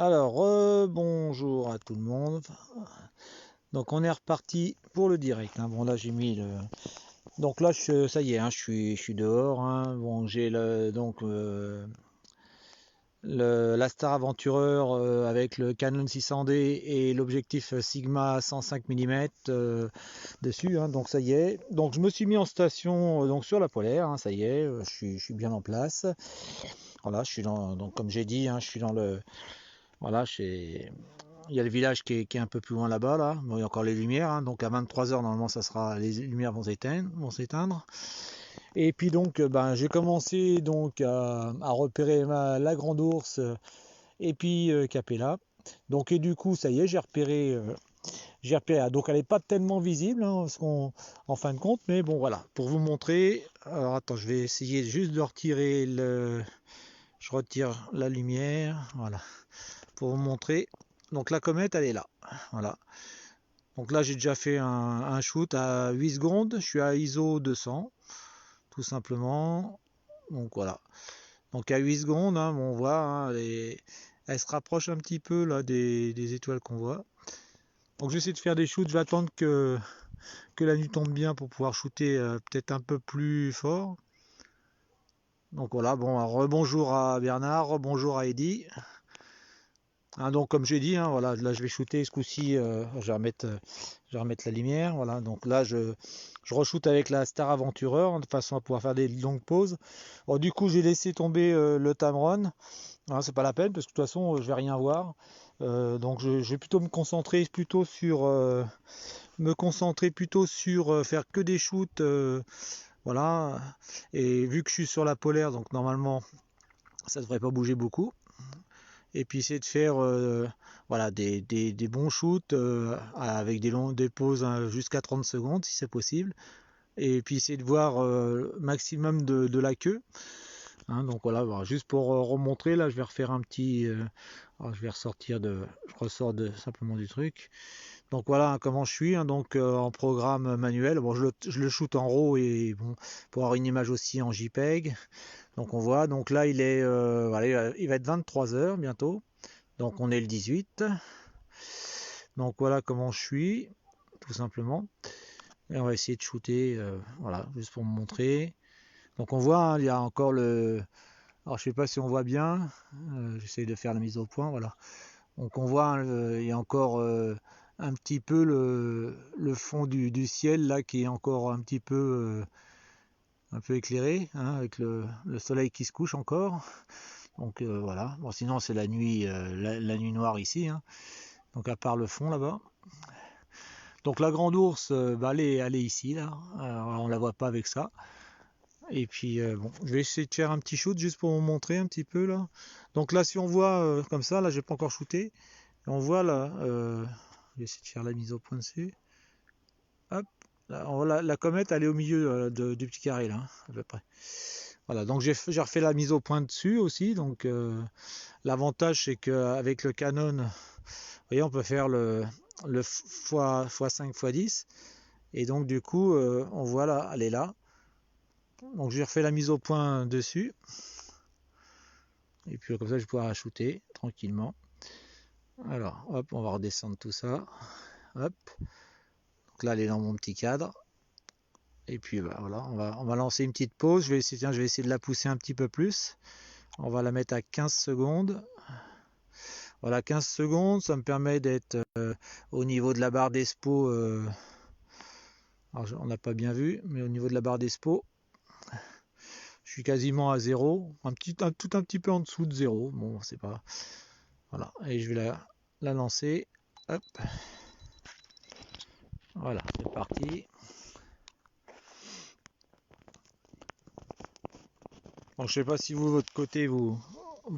Alors, bonjour à tout le monde. Donc on est reparti pour le direct, hein. Bon là j'ai mis le. Donc là ça y est, hein, je suis dehors, hein. Bon j'ai la Star Aventureur avec le Canon 600D et l'objectif Sigma 105 mm dessus, hein. Donc ça y est. Donc je me suis mis en station donc sur la polaire, hein, ça y est, je suis bien en place. Voilà, je suis donc comme j'ai dit, hein, je suis dans le. Voilà, il y a le village qui est un peu plus loin là-bas, là. Bon, il y a encore les lumières, hein. Donc à 23 h normalement ça sera, les lumières vont s'éteindre. Et puis donc j'ai commencé donc à repérer la grande ours et puis Capella. Donc et du coup ça y est, j'ai repéré. Donc elle n'est pas tellement visible, hein, en fin de compte, mais bon voilà, pour vous montrer. Alors attends, je vais essayer juste de retirer je retire la lumière, voilà, pour vous montrer. Donc la comète elle est là, voilà. Donc là j'ai déjà fait un shoot à 8 secondes, je suis à ISO 200 tout simplement. Donc voilà. Donc à 8 secondes, hein, on voit, hein, elle se rapproche un petit peu là des étoiles qu'on voit. Donc j'essaie de faire des shoots, je vais attendre que la nuit tombe bien pour pouvoir shooter peut-être un peu plus fort. Donc voilà, bon, rebonjour à Bernard, rebonjour à Eddy. Hein, donc comme j'ai dit, hein, voilà, là je vais shooter ce coup-ci, je vais remettre la lumière, voilà. Donc là je re-shoot avec la Star Aventureur, hein, de façon à pouvoir faire des longues pauses. Bon, du coup j'ai laissé tomber le Tamron, hein, c'est pas la peine parce que de toute façon je vais rien voir. Donc je vais plutôt me concentrer plutôt sur faire que des shoots, voilà. Et vu que je suis sur la polaire, donc normalement ça devrait pas bouger beaucoup. Et puis c'est de faire voilà, des bons shoots avec des pauses, hein, jusqu'à 30 secondes si c'est possible. Et puis c'est de voir maximum de la queue, hein. Donc voilà, bon, juste pour remontrer, là je vais refaire un petit. Alors, je vais je ressors simplement du truc. Donc voilà, hein, comment je suis, hein, donc en programme manuel. Bon, je le shoot en RAW et bon, pour avoir une image aussi en JPEG. Donc on voit, donc là voilà, il va être 23 h bientôt. Donc on est le 18. Donc voilà comment je suis, tout simplement. Et on va essayer de shooter, voilà, juste pour me montrer. Donc on voit, hein, il y a encore le. Alors je sais pas si on voit bien. J'essaie de faire la mise au point, voilà. Donc on voit, hein, il y a encore un petit peu le fond du ciel là qui est encore un peu éclairé, hein, avec le soleil qui se couche encore. Donc voilà. Bon, sinon c'est la nuit, la nuit noire ici, hein. Donc à part le fond là-bas. Donc la grande ours, elle est ici là. Alors, on la voit pas avec ça. Et puis bon, je vais essayer de faire un petit shoot juste pour vous montrer un petit peu là. Donc là, si on voit comme ça, là j'ai pas encore shooté. Et on voit là, je vais essayer de faire la mise au point dessus. Hop, là, on voit la comète, elle est au milieu du petit carré là, hein, à peu près. Voilà, donc j'ai refait la mise au point dessus aussi. Donc l'avantage c'est qu'avec le Canon, vous voyez, on peut faire le x5 x10. Et donc du coup, on voit là, elle est là. Donc j'ai refait la mise au point dessus. Et puis comme ça, je pourrai shooter tranquillement. Alors, hop, on va redescendre tout ça. Hop. Donc là, elle est dans mon petit cadre. Et puis voilà, on va lancer une petite pause. Je vais essayer de la pousser un petit peu plus. On va la mettre à 15 secondes. Voilà, 15 secondes, ça me permet d'être au niveau de la barre d'expo. Alors, on n'a pas bien vu, mais au niveau de la barre d'expo, je suis quasiment à 0. Tout un petit peu en dessous de 0. Bon, c'est pas. Voilà, et je vais la lancer. Hop. Voilà, c'est parti. Bon, je sais pas si vous, de votre côté, vous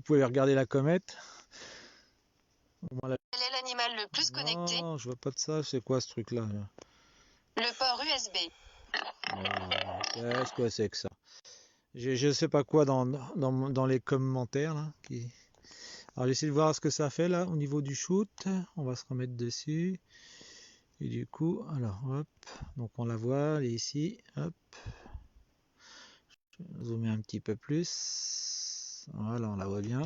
pouvez regarder la comète. Quel est l'animal le plus connecté? Non, je vois pas de ça. C'est quoi ce truc-là? Le port USB. Qu'est-ce que c'est que ça? Je sais pas quoi dans les commentaires là. Alors j'essaie de voir ce que ça fait là au niveau du shoot. On va se remettre dessus. Et du coup, alors hop. Donc on la voit, elle est ici. Hop. Je vais zoomer un petit peu plus. Voilà, on la voit bien.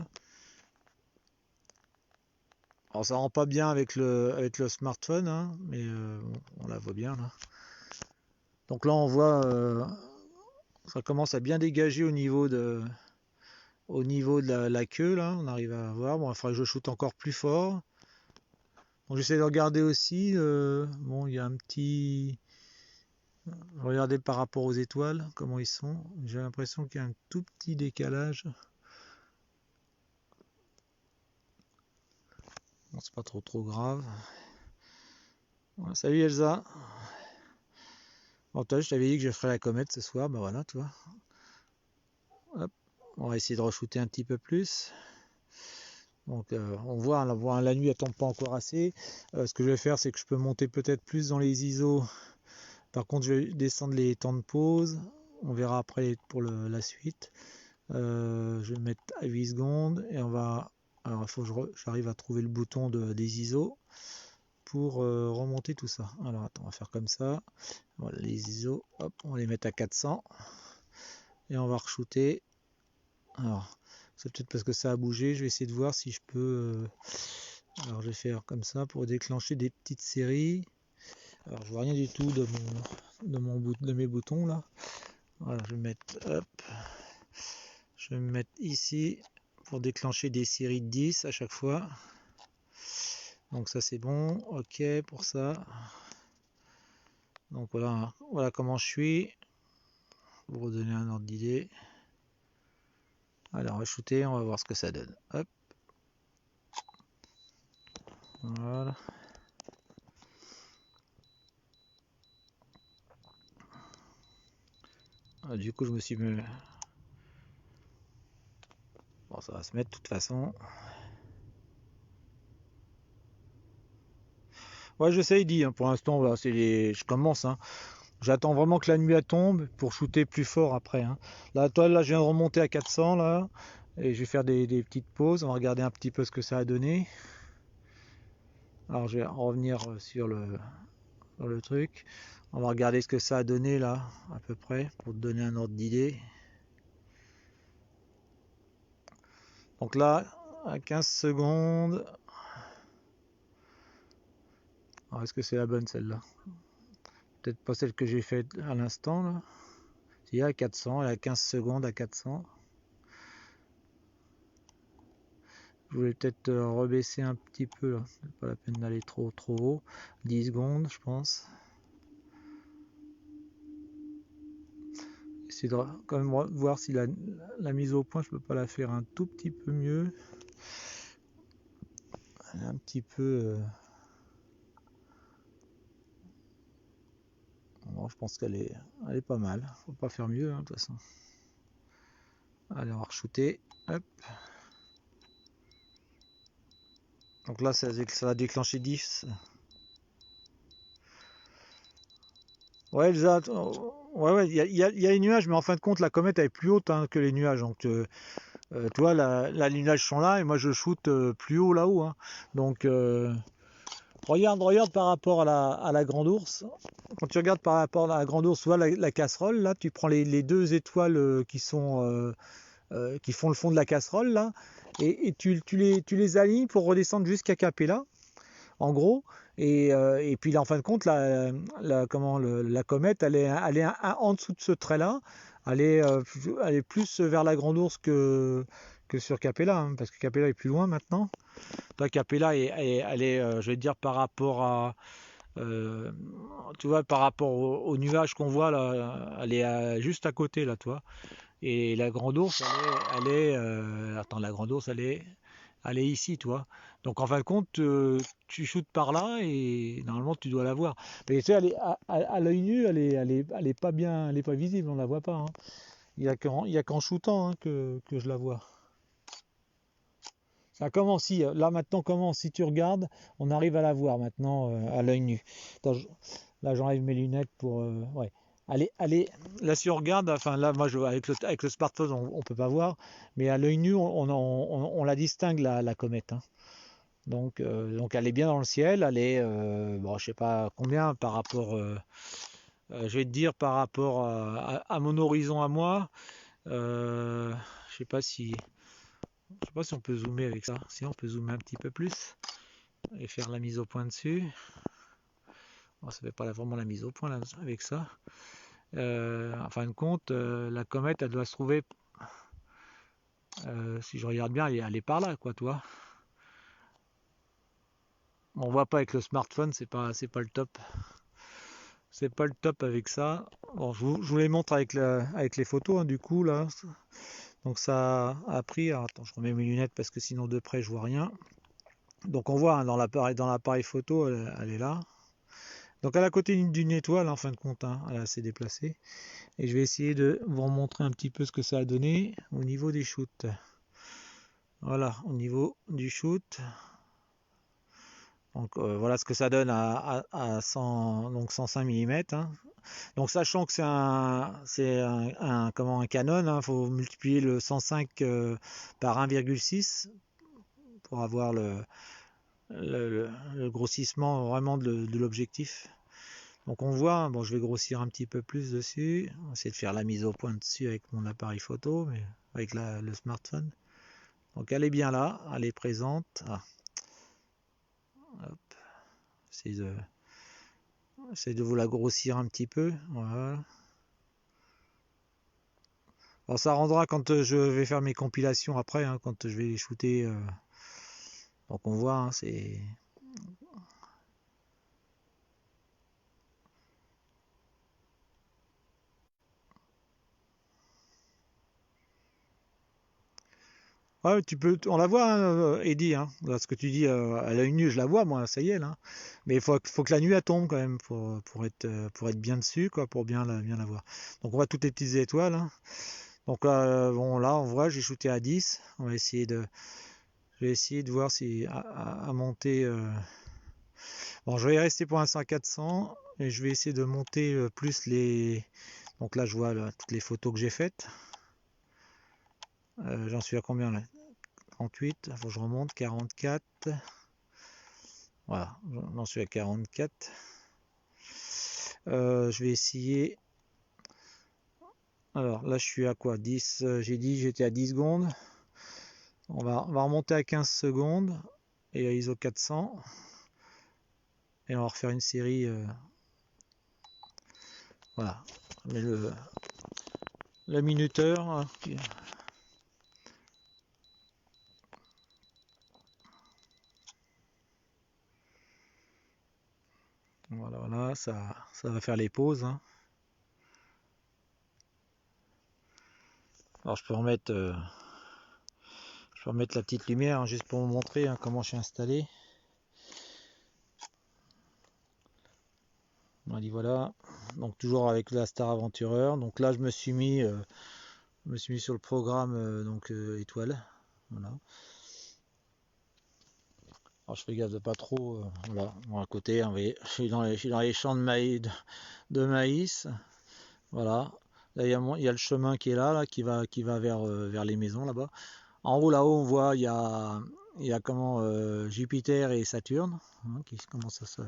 Alors ça rend pas bien avec le smartphone, hein, mais bon, on la voit bien là. Donc là on voit ça commence à bien dégager au niveau de la queue là, on arrive à voir. Bon, il faudrait que je shoote encore plus fort. Donc j'essaie de regarder aussi. Bon, il y a un petit. Regardez par rapport aux étoiles, comment ils sont. J'ai l'impression qu'il y a un tout petit décalage. Bon, c'est pas trop grave. Ouais, salut Elsa. Bon, toi, je t'avais dit que je ferais la comète ce soir. Bah voilà, tu vois. Hop. On va essayer de re-shooter un petit peu plus. Donc on voit, la nuit elle tombe pas encore assez. Ce que je vais faire, c'est que je peux monter peut-être plus dans les ISO. Par contre, je vais descendre les temps de pause. On verra après pour la suite. Je vais mettre à 8 secondes et on va. Alors il faut que j'arrive à trouver le bouton des ISO pour remonter tout ça. Alors attends, on va faire comme ça. Voilà, les ISO, hop, on va les mettre à 400 et on va re-shooter. Alors c'est peut-être parce que ça a bougé. Je vais essayer de voir si je peux. Alors je vais faire comme ça pour déclencher des petites séries. Alors je vois rien du tout de mes boutons là. Voilà, je vais mettre, hop, je vais me mettre ici pour déclencher des séries de 10 à chaque fois. Donc ça c'est bon, ok pour ça. Donc voilà comment je suis. Pour vous donner un ordre d'idée. Allez, on va shooter, on va voir ce que ça donne. Hop. Voilà. Ah, du coup je me suis mis. Bon, ça va se mettre de toute façon. Ouais, je sais, il dit, hein, pour l'instant, voilà, je commence. Hein. J'attends vraiment que la nuit tombe pour shooter plus fort après. Hein. Là, je viens de remonter à 400 là. Et je vais faire des petites pauses. On va regarder un petit peu ce que ça a donné. Alors, je vais revenir sur le truc. On va regarder ce que ça a donné là, à peu près, pour te donner un ordre d'idée. Donc là, à 15 secondes. Alors, est-ce que c'est la bonne celle-là? Peut-être pas celle que j'ai faite à l'instant là. Il y a 400, elle a 15 secondes à 400. Je voulais peut-être rebaisser un petit peu là. C'est pas la peine d'aller trop haut. 10 secondes, je pense. Essayer de quand même voir si la mise au point, je peux pas la faire un tout petit peu mieux. Elle est un petit peu. Bon, je pense qu'elle est pas mal. Faut pas faire mieux, hein, de toute façon. Allez, on va re-shooter. Hop. Donc là, ça va déclencher 10. Ouais, Elsa, ouais, il y a les nuages, mais en fin de compte, la comète elle est plus haute, hein, que les nuages. Donc, tu vois, les nuages sont là et moi je shoot plus haut là-haut. Hein. Donc, regarde par rapport à la grande ours. Quand tu regardes par rapport à la grande ours, tu vois la casserole, là, tu prends les deux étoiles qui font le fond de la casserole, là, et tu les alignes pour redescendre jusqu'à Capella. En gros. Et puis là, en fin de compte, la comète, elle est en dessous de ce trait-là. Elle est plus vers la Grande Ourse que sur Capella, hein, parce que Capella est plus loin maintenant. Là, Capella, elle est, je vais dire, par rapport à, euh, tu vois, par rapport au nuage qu'on voit là, elle est juste à côté là, tu vois. Et la Grande Ourse, attends, la Grande Ourse, elle est ici, toi. Donc en fin de compte, tu shootes par là et normalement tu dois la voir. Mais tu sais, à l'œil nu, elle est pas bien, elle est pas visible, on la voit pas. Hein. Il y a qu'en shootant hein, que je la vois. Ça commence si, là maintenant commence, si tu regardes, on arrive à la voir maintenant à l'œil nu. Attends, là j'enlève mes lunettes pour. Ouais. Allez, là si on regarde, enfin là moi avec le smartphone on peut pas voir, mais à l'œil nu on la distingue la comète. Hein. Donc elle est bien dans le ciel, elle est bon je sais pas combien par rapport, je vais te dire par rapport à mon horizon à moi, je sais pas si on peut zoomer avec ça. Si on peut zoomer un petit peu plus. et faire la mise au point dessus. Bon, ça fait pas vraiment la mise au point là, avec ça. En fin de compte, la comète, elle doit se trouver, si je regarde bien, elle est par là, quoi, toi. On voit pas avec le smartphone, c'est pas le top. C'est pas le top avec ça. Bon, je vous les montre avec les photos, hein, du coup là. Donc ça a pris. Alors, attends, je remets mes lunettes parce que sinon de près je vois rien. Donc on voit, hein, dans l'appareil photo, elle est là. Donc elle est à côté d'une étoile en fin de compte, hein, elle s'est déplacée. Et je vais essayer de vous remontrer un petit peu ce que ça a donné au niveau des shoots. Voilà, au niveau du shoot. Donc voilà ce que ça donne à 100, donc 105 mm. Hein. Donc sachant que comment, un Canon, hein, faut multiplier le 105 par 1,6 pour avoir le grossissement vraiment de l'objectif. Donc on voit, hein, bon, je vais grossir un petit peu plus dessus. On va essayer de faire la mise au point dessus avec mon appareil photo, mais avec le smartphone. Donc elle est bien là, elle est présente. Ah. Hop. J'essaie de vous la grossir un petit peu. Voilà. Alors ça rendra quand je vais faire mes compilations après, hein, quand je vais les shooter. Donc on voit, hein, c'est... Ouais, on la voit, hein, Eddie, hein, là, ce que tu dis, à l'œil nu, je la vois, moi, ça y est, là. Mais il faut que la nuit, elle tombe, quand même, pour être bien dessus, quoi, pour bien la voir. Donc, on voit toutes les petites étoiles, hein. Donc, bon, là, en vrai, j'ai shooté à 10. Je vais essayer de voir si, à monter... Bon, je vais y rester pour l'instant à 400, et je vais essayer de monter plus les... Donc là, je vois là, toutes les photos que j'ai faites. J'en suis à combien, là? 38, il faut que je remonte, 44. Voilà, j'en suis à 44. Je vais essayer. Alors là, je suis à quoi? 10. J'ai dit j'étais à 10 secondes. On va remonter à 15 secondes et à ISO 400. Et on va refaire une série. Voilà. Mais le minuteur, hein, voilà, ça va faire les pauses. Hein. Alors je peux remettre la petite lumière, hein, juste pour vous montrer, hein, comment je suis installé. On dit voilà. Donc toujours avec la Star Aventureur. Donc là je me suis mis sur le programme étoile. Voilà. Alors je fais gaffe de pas trop. Voilà. Bon, à côté, hein, vous voyez, je suis dans les champs de maïs. Voilà. Là il y a le chemin qui est là qui va vers les maisons là-bas. En haut là-haut on voit il y a comment Jupiter et Saturne, hein, qui commencent à se...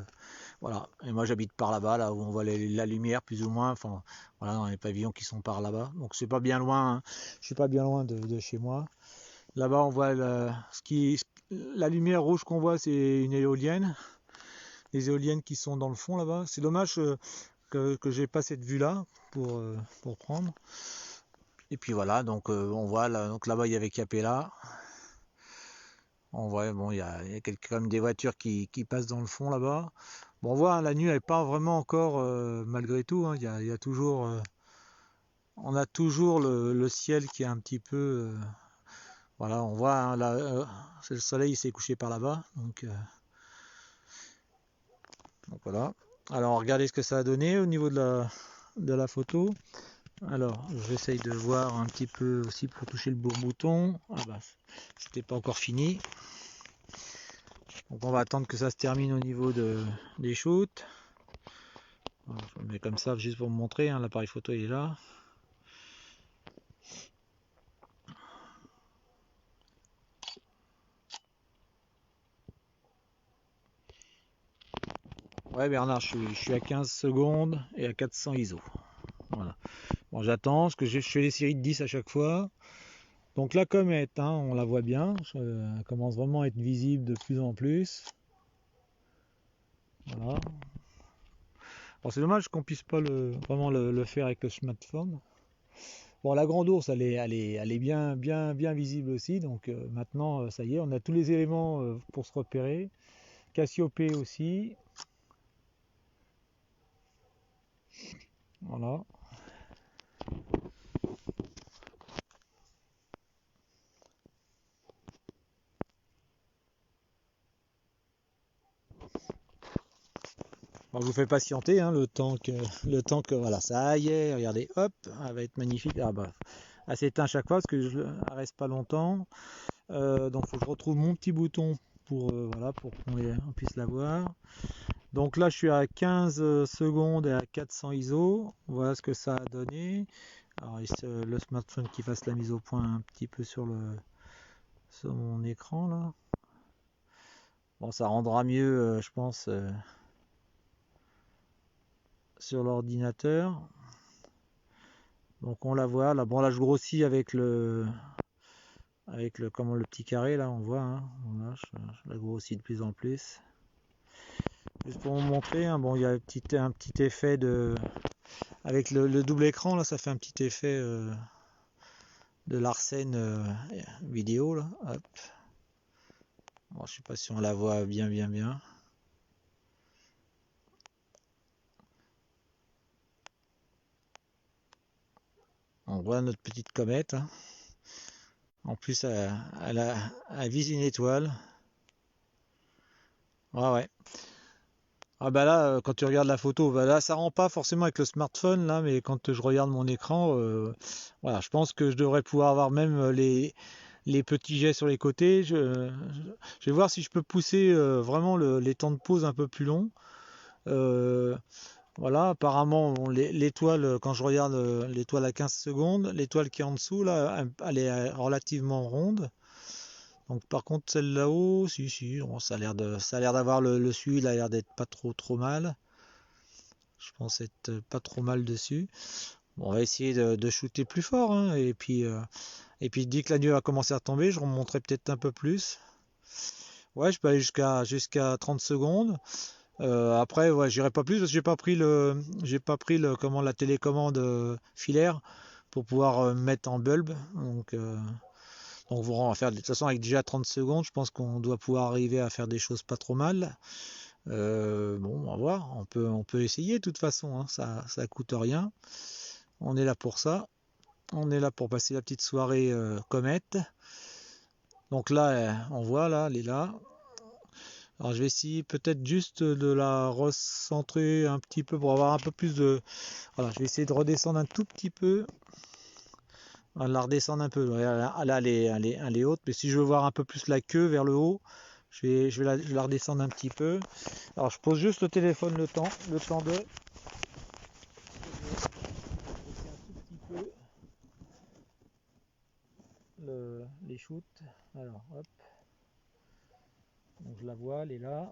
Voilà. Et moi j'habite par là-bas, là où on voit la lumière plus ou moins. Enfin voilà, dans les pavillons qui sont par là-bas. Donc c'est pas bien loin. Hein. Je suis pas bien loin de chez moi. Là-bas on voit la lumière rouge qu'on voit, c'est une éolienne. Les éoliennes qui sont dans le fond là-bas. C'est dommage que j'ai pas cette vue-là pour prendre. Et puis voilà, donc on voit là, donc là-bas il y avait Capella. On voit, bon, il y a quand même des voitures qui passent dans le fond là-bas. Bon, on voit, hein, la nuit elle n'est pas vraiment encore, malgré tout, hein, il y a toujours, on a toujours le ciel qui est un petit peu, voilà, on voit, hein, là, le soleil il s'est couché par là-bas, donc voilà. Alors regardez ce que ça a donné au niveau de la photo. Alors j'essaye de voir un petit peu aussi pour toucher le bouton. Ah bah c'était pas encore fini. Donc on va attendre que ça se termine au niveau des shoots. Alors, je le mets comme ça juste pour vous montrer, hein, l'appareil photo il est là. Ouais Bernard, je suis à 15 secondes et à 400 ISO. Voilà. Bon j'attends, parce que je fais les séries de 10 à chaque fois. Donc la comète, hein, on la voit bien, elle commence vraiment à être visible de plus en plus. Voilà. Bon, c'est dommage qu'on puisse pas vraiment le faire avec le smartphone. Bon, la grande ours, elle est bien visible aussi. Donc maintenant, ça y est, on a tous les éléments pour se repérer. Cassiopée aussi. Voilà. Bon, je vous fais patienter hein, le temps que voilà, ça y est, regardez, hop, elle va être magnifique. Ah bah, elle s'éteint à chaque fois parce que elle reste pas longtemps. Donc faut que je retrouve mon petit bouton pour voilà pour on puisse la voir. Donc là je suis à 15 secondes et à 400 ISO. Voilà ce que ça a donné. Alors le smartphone qui fasse la mise au point un petit peu sur mon écran là. Bon, ça rendra mieux je pense sur l'ordinateur. Donc on la voit là. Bon là je grossis avec comment le petit carré là on voit hein. Voilà, je la grossis de plus en plus. Juste pour vous montrer, hein, bon il y a un petit effet avec le double écran là, ça fait un petit effet de Larsen vidéo là. Hop. Bon, je sais pas si on la voit bien. On voit notre petite comète. Hein. En plus, elle vise une étoile. Ouais. Ah bah là, quand tu regardes la photo, bah là, ça rend pas forcément avec le smartphone là, mais quand je regarde mon écran, voilà, je pense que je devrais pouvoir avoir même les petits jets sur les côtés. Je vais voir si je peux pousser vraiment les temps de pause un peu plus longs. Euh, voilà, apparemment, bon, l'étoile, quand je regarde l'étoile à 15 secondes, l'étoile qui est en dessous, là, elle est relativement ronde. Donc, par contre, celle là-haut, si, bon, ça a l'air d'avoir le suivi, il a l'air d'être pas trop mal. Je pense être pas trop mal dessus. Bon, on va essayer de shooter plus fort, hein, et puis dès que la nuit va commencer à tomber, je remonterai peut-être un peu plus. Ouais, je peux aller jusqu'à 30 secondes. Après, ouais, j'irai pas plus parce que j'ai pas pris comment la télécommande filaire pour pouvoir mettre en bulb. Donc on va faire de toute façon avec déjà 30 secondes, je pense qu'on doit pouvoir arriver à faire des choses pas trop mal. Bon, on va voir, on peut essayer de toute façon, hein, ça coûte rien. On est là pour ça. On est là pour passer la petite soirée comète. Donc là, on voit là, elle est là. Alors je vais essayer peut-être juste de la recentrer un petit peu pour avoir un peu plus de... Voilà, je vais essayer de redescendre un tout petit peu. On va la redescendre un peu. Là, elle est haute, mais si je veux voir un peu plus la queue vers le haut, je vais la redescendre un petit peu. Alors je pose juste le téléphone le temps de... Les shoots. Alors hop. Donc je la vois, elle est là.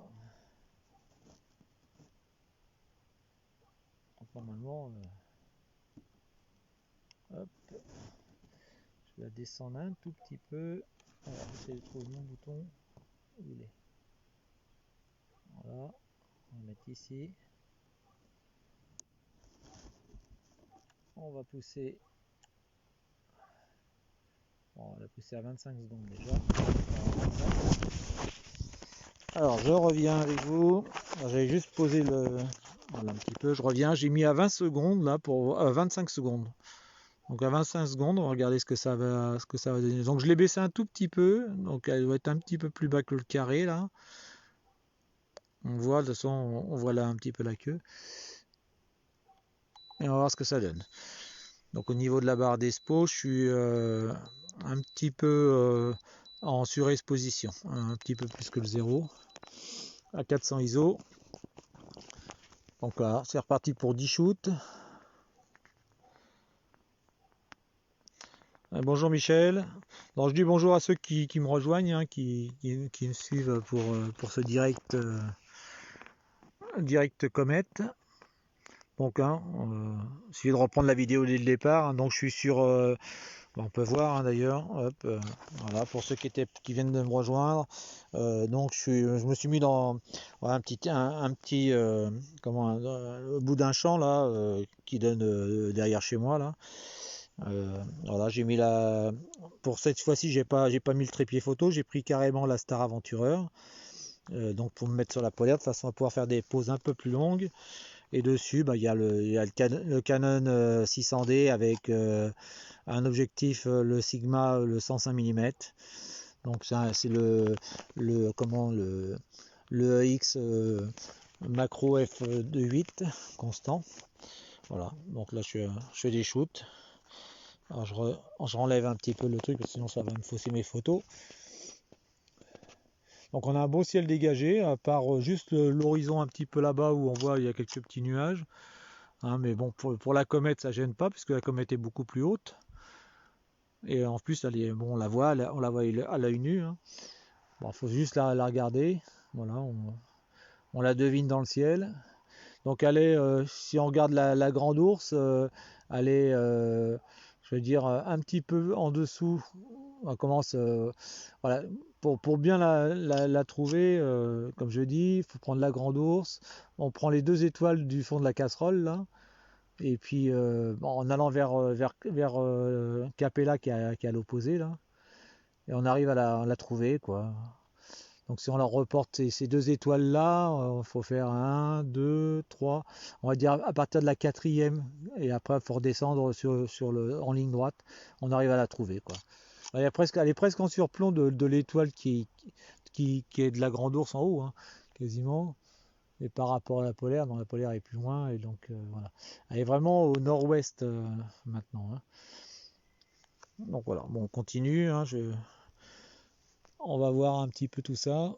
Donc, normalement, hop. Je la descends un tout petit peu. Alors j'essaie de trouver mon bouton. Où il est? Voilà. On va mettre ici. On va pousser. Bon, on va pousser à 25 secondes déjà. Alors je reviens avec vous. J'avais juste posé voilà un petit peu. Je reviens. J'ai mis à 20 secondes là pour 25 secondes. Donc à 25 secondes, on va regarder ce que ça va donner. Donc je l'ai baissé un tout petit peu. Donc elle doit être un petit peu plus bas que le carré là. On voit de toute façon, on voit là un petit peu la queue. Et on va voir ce que ça donne. Donc au niveau de la barre d'expo, je suis un petit peu en surexposition, un petit peu plus que le 0, à 400 ISO. Donc là, c'est reparti pour 10 shoots. Bonjour Michel. Donc, je dis bonjour à ceux qui me rejoignent, hein, qui me suivent pour ce direct comète. Donc, hein, il suffit de reprendre la vidéo dès le départ. Hein. Donc, je suis sur On peut voir hein, d'ailleurs, hop, voilà, pour ceux qui viennent de me rejoindre. Donc je me suis mis dans voilà, un petit au bout d'un champ là qui donne derrière chez moi là. Voilà, j'ai mis pour cette fois-ci j'ai pas mis le trépied photo, j'ai pris carrément la Star Aventureur. Donc pour me mettre sur la polaire de façon à pouvoir faire des poses un peu plus longues. Et dessus, bah, il y a le Canon 600D avec un objectif, le Sigma, le 105 mm. Donc c'est le EX macro f2.8 constant. Voilà, donc là je fais des shoots. Alors je renlève un petit peu le truc, parce que sinon ça va me fausser mes photos. Donc on a un beau ciel dégagé, à part juste l'horizon un petit peu là-bas où on voit il y a quelques petits nuages. Hein, mais bon, pour la comète ça gêne pas, puisque la comète est beaucoup plus haute. Et en plus, bon, on la voit à l'œil nu. Hein. Bon, faut juste la regarder. Voilà, on la devine dans le ciel. Donc elle est, si on regarde la grande ours, elle est, je veux dire, un petit peu en dessous. On commence, voilà, pour bien la trouver, comme je dis, il faut prendre la grande ours. On prend les 2 étoiles du fond de la casserole là. Et puis en allant vers Capella qui est à l'opposé là, et on arrive à la trouver quoi. Donc si on la reporte ces 2 étoiles là, il faut faire 1, 2, 3, on va dire à partir de la quatrième, et après il faut redescendre en ligne droite, on arrive à la trouver quoi. Elle est presque en surplomb de l'étoile qui est de la grande ours en haut, hein, quasiment. Et par rapport à la polaire, la polaire est plus loin, et donc voilà. Elle est vraiment au nord-ouest maintenant. Hein. Donc voilà, bon, on continue. Hein, on va voir un petit peu tout ça.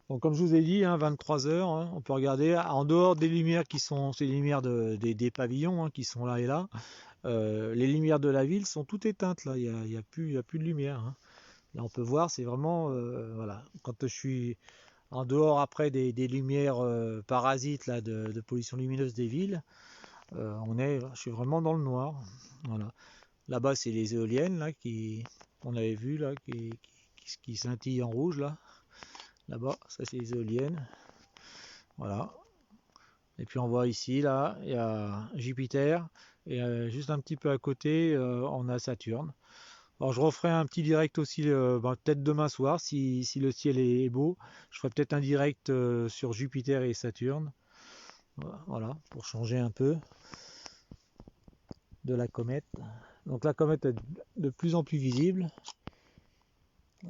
Donc comme je vous ai dit, hein, 23 heures, hein, on peut regarder en dehors des lumières qui sont ces lumières des pavillons hein, qui sont là et là. Les lumières de la ville sont toutes éteintes là. Il y a plus de lumière. Hein. Là on peut voir, c'est vraiment voilà. Quand je suis en dehors après des lumières parasites là, de pollution lumineuse des villes, je suis vraiment dans le noir. Voilà. Là-bas, c'est les éoliennes là, qu'on avait vues là, qui scintillent en rouge là. Là-bas, ça c'est les éoliennes. Voilà. Et puis on voit ici, là, il y a Jupiter. Et juste un petit peu à côté, on a Saturne. Alors je referai un petit direct aussi, peut-être demain soir, si le ciel est beau. Je ferai peut-être un direct sur Jupiter et Saturne. Voilà, pour changer un peu de la comète. Donc la comète est de plus en plus visible.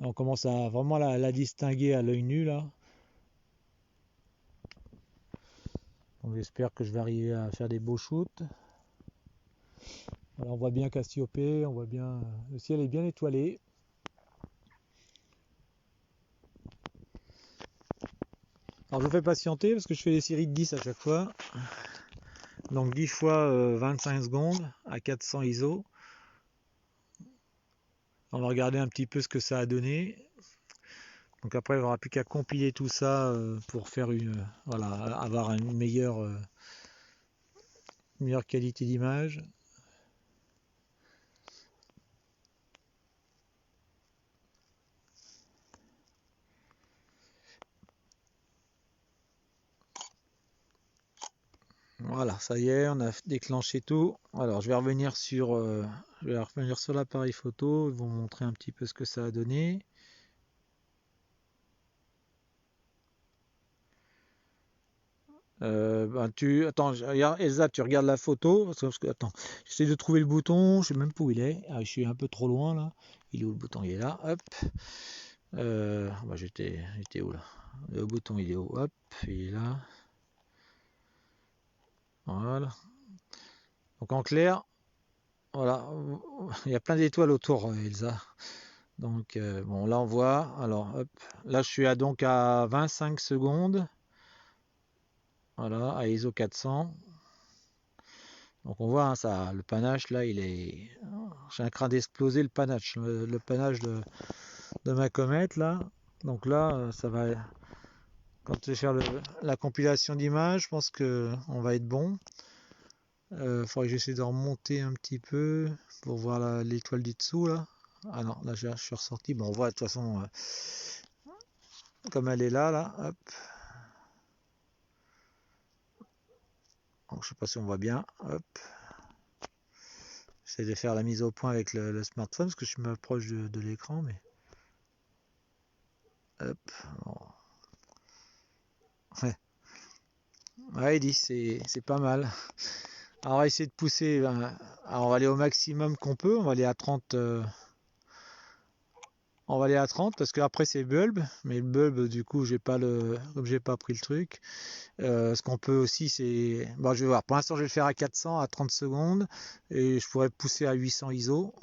On commence à vraiment la distinguer à l'œil nu là. Donc j'espère que je vais arriver à faire des beaux shoots. Voilà, on voit bien Cassiopée, on voit bien le ciel est bien étoilé. Alors je vous fais patienter parce que je fais des séries de 10 à chaque fois. Donc 10 fois 25 secondes à 400 ISO. On va regarder un petit peu ce que ça a donné. Donc après il n'y aura plus qu'à compiler tout ça pour faire voilà, avoir une meilleure qualité d'image. Voilà, ça y est, on a déclenché tout. Alors je vais revenir sur l'appareil photo, ils vont montrer un petit peu ce que ça a donné. Attends, Elsa, tu regardes la photo attends, j'essaie de trouver le bouton, je sais même pas où il est. Ah, je suis un peu trop loin là. Il est où le bouton? Il est là. Hop. J'étais où là? Le bouton il est où? Hop, il est là. Voilà. Donc en clair, voilà, il y a plein d'étoiles autour, Elsa. Donc bon, là on voit. Alors hop, là je suis donc à 25 secondes. Voilà, à ISO 400. Donc on voit hein, ça, le panache là, j'ai un craint d'exploser le panache, le panache de ma comète là. Donc là, ça va. Quand je vais faire la compilation d'images, je pense que on va être bon. Faudrait que j'essaie de remonter un petit peu pour voir l'étoile du dessous là. Ah non, là je suis ressorti. Bon, on voit de toute façon comme elle est là. Hop. Donc, je sais pas si on voit bien. Hop. J'essaie de faire la mise au point avec le smartphone parce que je m'approche de l'écran, mais hop. Bon. Ouais. Ouais, il dit c'est pas mal. Alors, on va essayer de pousser. Alors, on va aller au maximum qu'on peut. On va aller à 30. On va aller à 30 parce que après c'est bulb, mais le bulb du coup comme j'ai pas pris le truc. Ce qu'on peut aussi c'est, bon je vais voir. Pour l'instant je vais le faire à 400 à 30 secondes et je pourrais pousser à 800 ISO.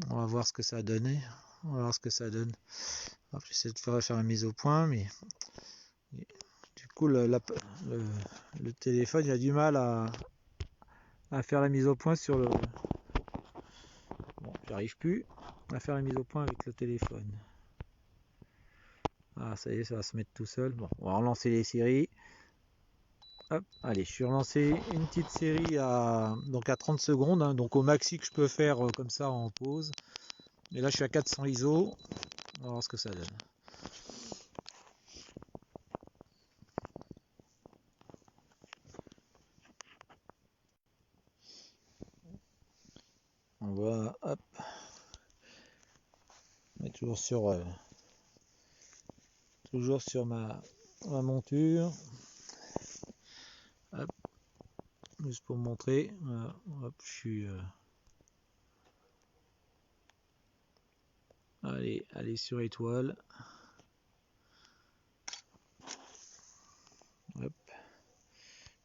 On va voir ce que ça a donné. On va voir ce que ça donne. Alors, j'essaie de faire la mise au point, mais du coup le téléphone il a du mal à faire la mise au point sur le. Bon, j'arrive plus à faire la mise au point avec le téléphone. Ah, ça y est, ça va se mettre tout seul. Bon, on va relancer les séries. Hop, allez, je suis relancé une petite série donc à 30 secondes, hein, donc au maxi que je peux faire comme ça en pause. Et là, je suis à 400 ISO. On va voir ce que ça donne. On va, hop, on est toujours sur ma monture. Hop, juste pour montrer. Voilà, hop, je suis. Allez sur étoile. Hop,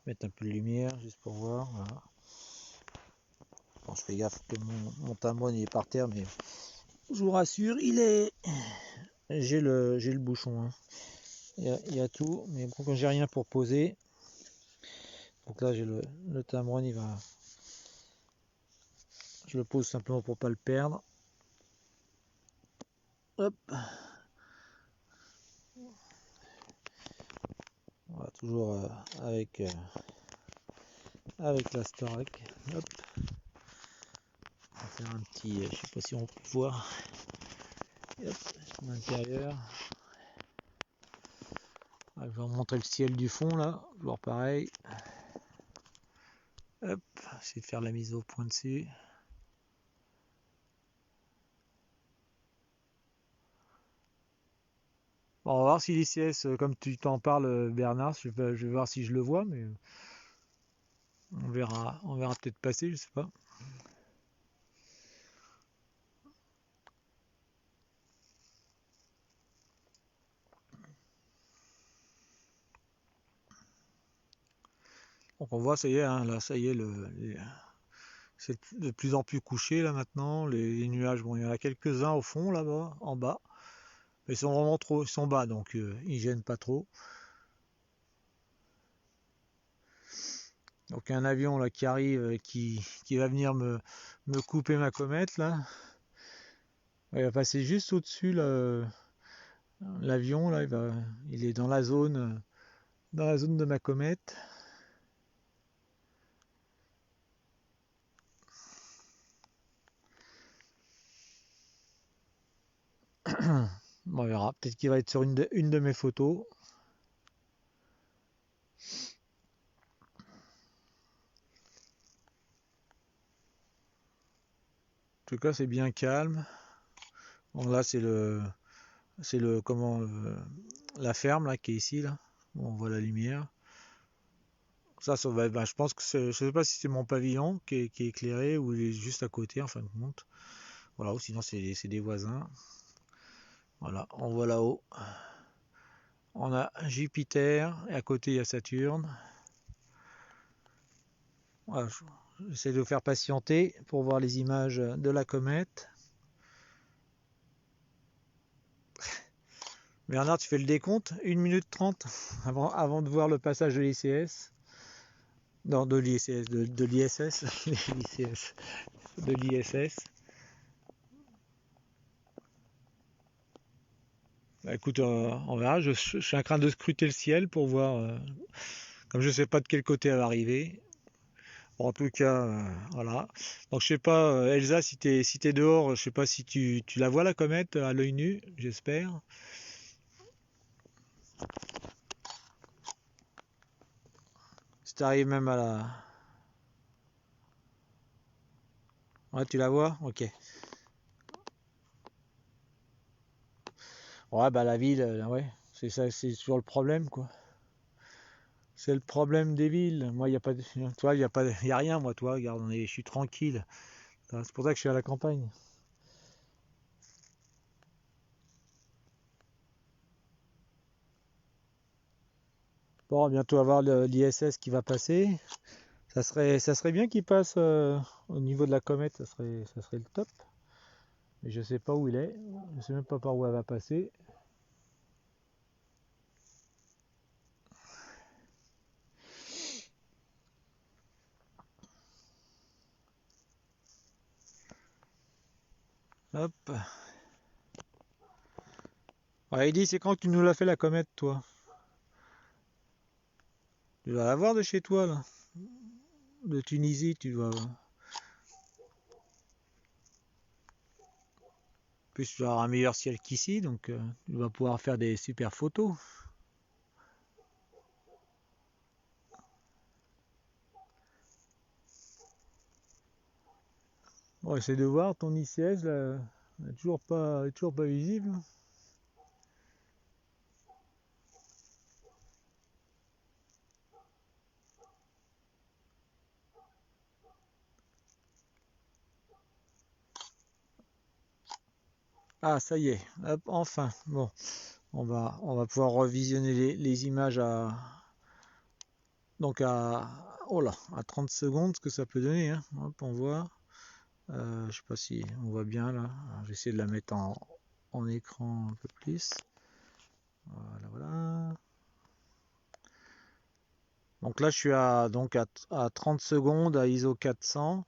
mettre un peu de lumière juste pour voir. Voilà. Bon, je fais gaffe que mon timbre il est par terre, mais je vous rassure, j'ai le bouchon. Hein. Il y a tout, mais bon, quand j'ai rien pour poser, donc là j'ai le Tamron, je le pose simplement pour pas le perdre. Hop. Voilà, toujours avec la Starac. Hop. On va faire un petit, je sais pas si on peut voir. Et hop, l'intérieur. Je vais vous montrer le ciel du fond là, toujours pareil. Hop, essayer de faire la mise au point dessus. Bon, on va voir si l'ICS, comme tu t'en parles Bernard, je vais voir si je le vois, mais on verra peut-être passer, je sais pas. Donc on voit, ça y est, hein, là, ça y est, c'est de plus en plus couché là maintenant. Les nuages, bon, il y en a quelques-uns au fond là-bas, en bas, mais ils sont vraiment trop, ils sont bas, donc ils gênent pas trop. Donc un avion là qui arrive, qui va venir me couper ma comète là. Il va passer juste au-dessus là, l'avion là, il est dans la zone de ma comète. Bon, on verra. Peut-être qu'il va être sur une de mes photos. En tout cas, c'est bien calme. Bon, là, c'est la ferme là qui est ici là. Bon, on voit la lumière. Ça va. Ben, je pense que je sais pas si c'est mon pavillon qui est éclairé ou il est juste à côté en fin de compte. Voilà, ou sinon c'est des voisins. Voilà, on voit là-haut. On a Jupiter et à côté il y a Saturne. Voilà, j'essaie de vous faire patienter pour voir les images de la comète. Bernard, tu fais le décompte 1 minute 30 avant de voir le passage de l'ICS. Non, de l'ICS, de l'ISS. l'ICS, de l'ISS. Bah, écoute, on verra. Je suis en train de scruter le ciel pour voir. Comme je sais pas de quel côté elle va arriver. En tout cas, voilà. Donc je sais pas, Elsa, si t'es dehors, je sais pas si tu la vois la comète à l'œil nu, j'espère. Si t'arrives même à la... Ouais, tu la vois? Ok. Ouais, bah la ville, ouais, c'est ça, c'est toujours le problème, quoi. C'est le problème des villes. Moi, il y a pas de... Toi, il y a pas, y a rien, moi, toi. Regarde, je suis tranquille. C'est pour ça que je suis à la campagne. Bon, bientôt avoir l'ISS qui va passer. Ça serait bien qu'il passe au niveau de la comète, ça serait le top. Mais je sais pas où il est. Je sais même pas par où elle va passer. Hop. Ouais, il dit, c'est quand que tu nous l'as fait la comète, toi? Tu vas la voir de chez toi, là. De Tunisie, tu vas. En plus, tu vas avoir un meilleur ciel qu'ici, donc tu vas pouvoir faire des super photos. Bon, essaie de voir ton ICS, là. Elle est toujours pas visible. Ah, ça y est. Hop, enfin. Bon, on va pouvoir revisionner les images donc oh là, à 30 secondes, ce que ça peut donner, hein. Hop, on voit. Je sais pas si on voit bien là. J'essaie de la mettre en écran un peu plus. Voilà, voilà. Donc là, je suis à 30 secondes à ISO 400.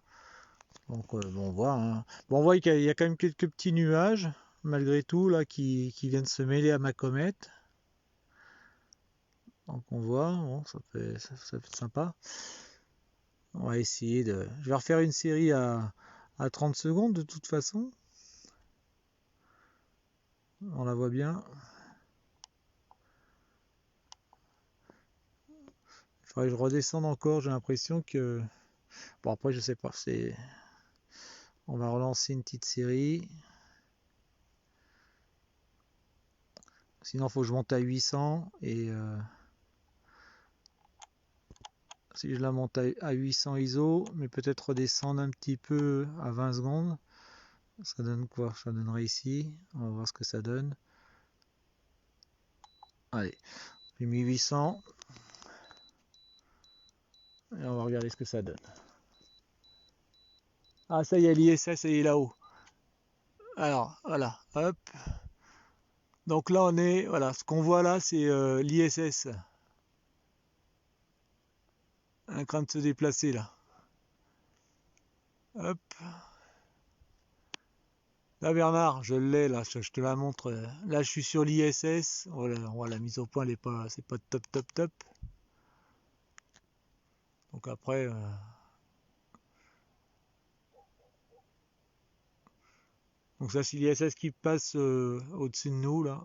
Donc bon, on voit, hein. Bon, on voit qu'il y a quand même quelques petits nuages, malgré tout, là, qui viennent se mêler à ma comète. Donc on voit, bon, ça peut être sympa. On va essayer de... Je vais refaire une série à 30 secondes de toute façon. On la voit bien. Il faudrait que je redescende encore, j'ai l'impression que... Bon, après, je sais pas, c'est... On va relancer une petite série. Sinon, il faut que je monte à 800 et... si je la monte à 800 ISO, mais peut-être redescendre un petit peu à 20 secondes, ça donne quoi? Ça donnerait ici. On va voir ce que ça donne. Allez, j'ai mis 800 et on va regarder ce que ça donne. Ah, ça y est, l'ISS est là-haut. Alors, voilà, hop. Donc là, on est, voilà, ce qu'on voit là, c'est l'ISS. En train de se déplacer là. Hop. Là, Bernard, je l'ai là, je te la montre. Là, je suis sur l'ISS. Voilà, la mise au point, c'est pas top, top, top. Donc après, donc ça c'est l'ISS qui passe au-dessus de nous là.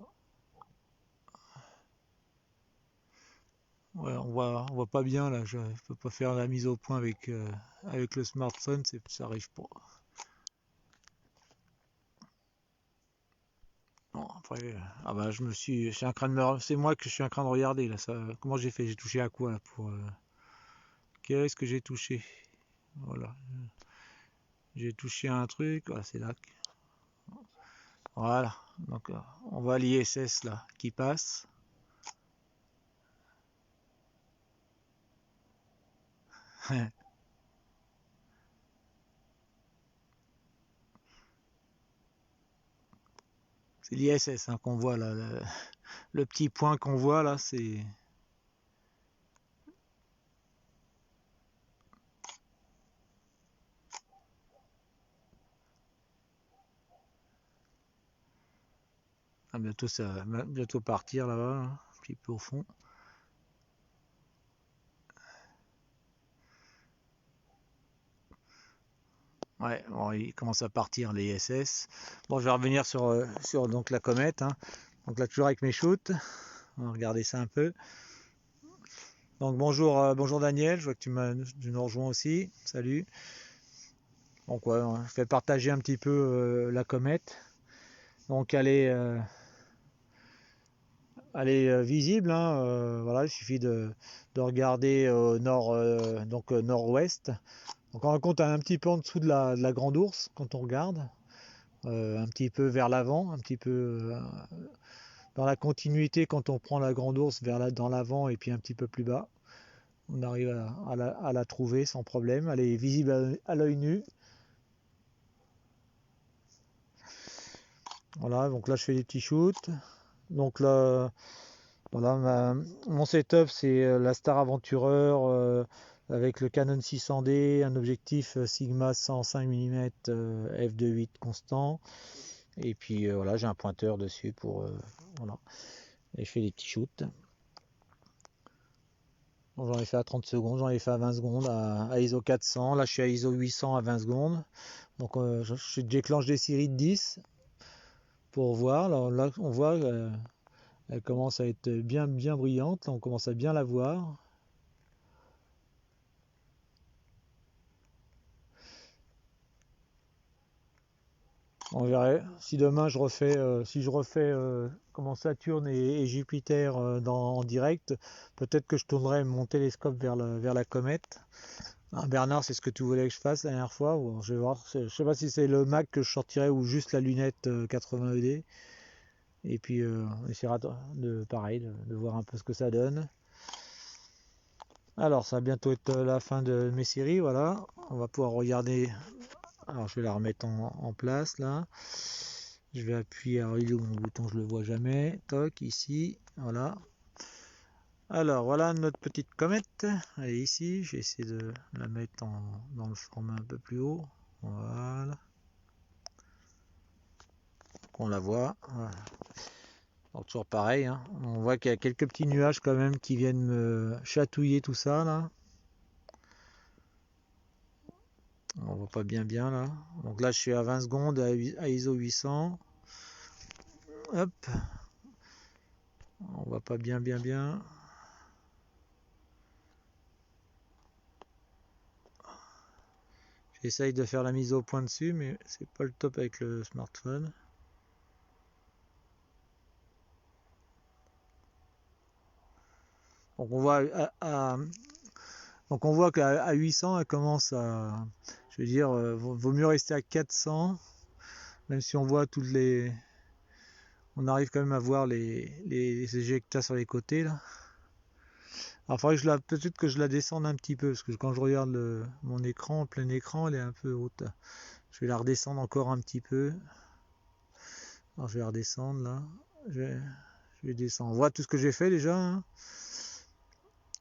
Ouais, on voit pas bien là. Je peux pas faire la mise au point avec le smartphone, ça arrive pas. Bon, après, ah bah je suis en train de c'est moi que je suis en train de regarder là. Ça, comment j'ai fait? J'ai touché à quoi là pour qu'est-ce que j'ai touché? Voilà, j'ai touché à un truc. Voilà, c'est là. Voilà. Donc on voit l'ISS là qui passe. C'est l'ISS hein, qu'on voit là. Le petit point qu'on voit là, c'est... Ah, bientôt ça va bientôt partir là-bas, hein, un petit peu au fond. Ouais, bon, il commence à partir les SS. Bon, je vais revenir sur donc la comète, hein. Donc là, toujours avec mes shoots. On va regarder ça un peu. Donc bonjour Daniel, je vois que tu nous rejoins aussi. Salut. Donc ouais, je vais partager un petit peu la comète. Donc elle est visible, hein, voilà, il suffit de regarder au nord, donc nord-ouest. Donc on compte un petit peu en dessous de la Grande Ourse quand on regarde, un petit peu vers l'avant, un petit peu dans la continuité quand on prend la Grande Ourse dans l'avant et puis un petit peu plus bas. On arrive à la trouver sans problème. Elle est visible à l'œil nu. Voilà, donc là je fais des petits shoots. Donc là, voilà, mon setup c'est la Star Aventureur avec le Canon 600D, un objectif Sigma 105 mm f2.8 constant. Et puis voilà, j'ai un pointeur dessus pour voilà. Et je fais des petits shoots. Bon, j'en ai fait à 30 secondes, j'en ai fait à 20 secondes à ISO 400. Là je suis à ISO 800 à 20 secondes. Donc je déclenche des séries de 10 pour voir. Alors là on voit elle commence à être bien brillante. Là on commence à bien la voir. On verrait si demain si je refais comment Saturne et Jupiter en direct, peut-être que je tournerai mon télescope vers la comète. Ah, Bernard, c'est ce que tu voulais que je fasse la dernière fois. Ou je vais voir. Je sais pas si c'est le Mac que je sortirai ou juste la lunette 80 ED. Et puis on essaiera pareil, de voir un peu ce que ça donne. Alors ça va bientôt être la fin de mes séries, voilà. On va pouvoir regarder. Alors je vais la remettre en place là. Je vais appuyer, alors il est où mon bouton, je le vois jamais. Toc, ici, voilà. Alors voilà notre petite comète. Elle est ici, j'ai essayé de la mettre dans le format un peu plus haut. Voilà. Qu'on la voit. Voilà. Donc toujours pareil, hein. On voit qu'il y a quelques petits nuages quand même qui viennent me chatouiller tout ça là. On voit pas bien là. Donc là je suis à 20 secondes à ISO 800. Hop. On voit pas bien. J'essaye de faire la mise au point dessus, mais c'est pas le top avec le smartphone. Donc on voit donc on voit qu'à 800 elle commence à, je veux dire, vaut mieux rester à 400, même si on voit on arrive quand même à voir les éjectats sur les côtés là. Alors il faudrait peut-être que je la descende un petit peu, parce que quand je regarde mon écran, en plein écran, elle est un peu haute. Je vais la redescendre encore un petit peu. Alors je vais redescendre là. Je vais descendre. On voit tout ce que j'ai fait déjà, hein.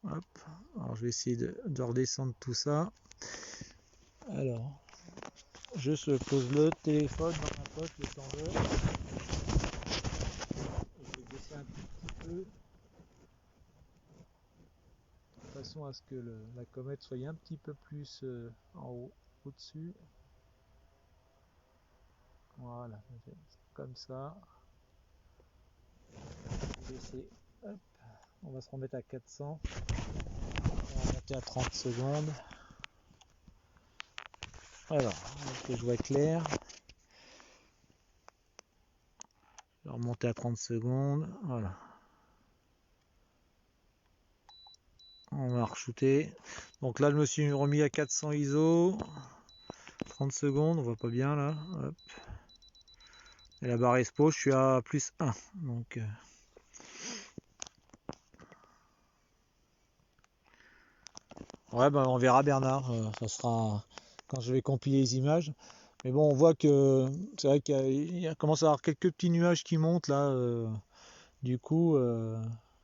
Hop. Alors je vais essayer de redescendre tout ça. Alors, je pose le téléphone dans ma poche le temps de. Je vais baisser un petit peu, de façon à ce que la comète soit un petit peu plus en haut, au-dessus. Voilà, comme ça. Je vais essayer. Hop. On va se remettre à 400. On va monter à 30 secondes. Alors, que je vois clair. Je vais remonter à 30 secondes. Voilà. On va re-shooter. Donc là, je me suis remis à 400 ISO. 30 secondes, on voit pas bien là. Hop. Et la barre expo, je suis à plus 1. Donc, ouais, bah, on verra Bernard. Ça sera quand je vais compiler les images. Mais bon, on voit que c'est vrai qu'il commence à y avoir quelques petits nuages qui montent là. Du coup,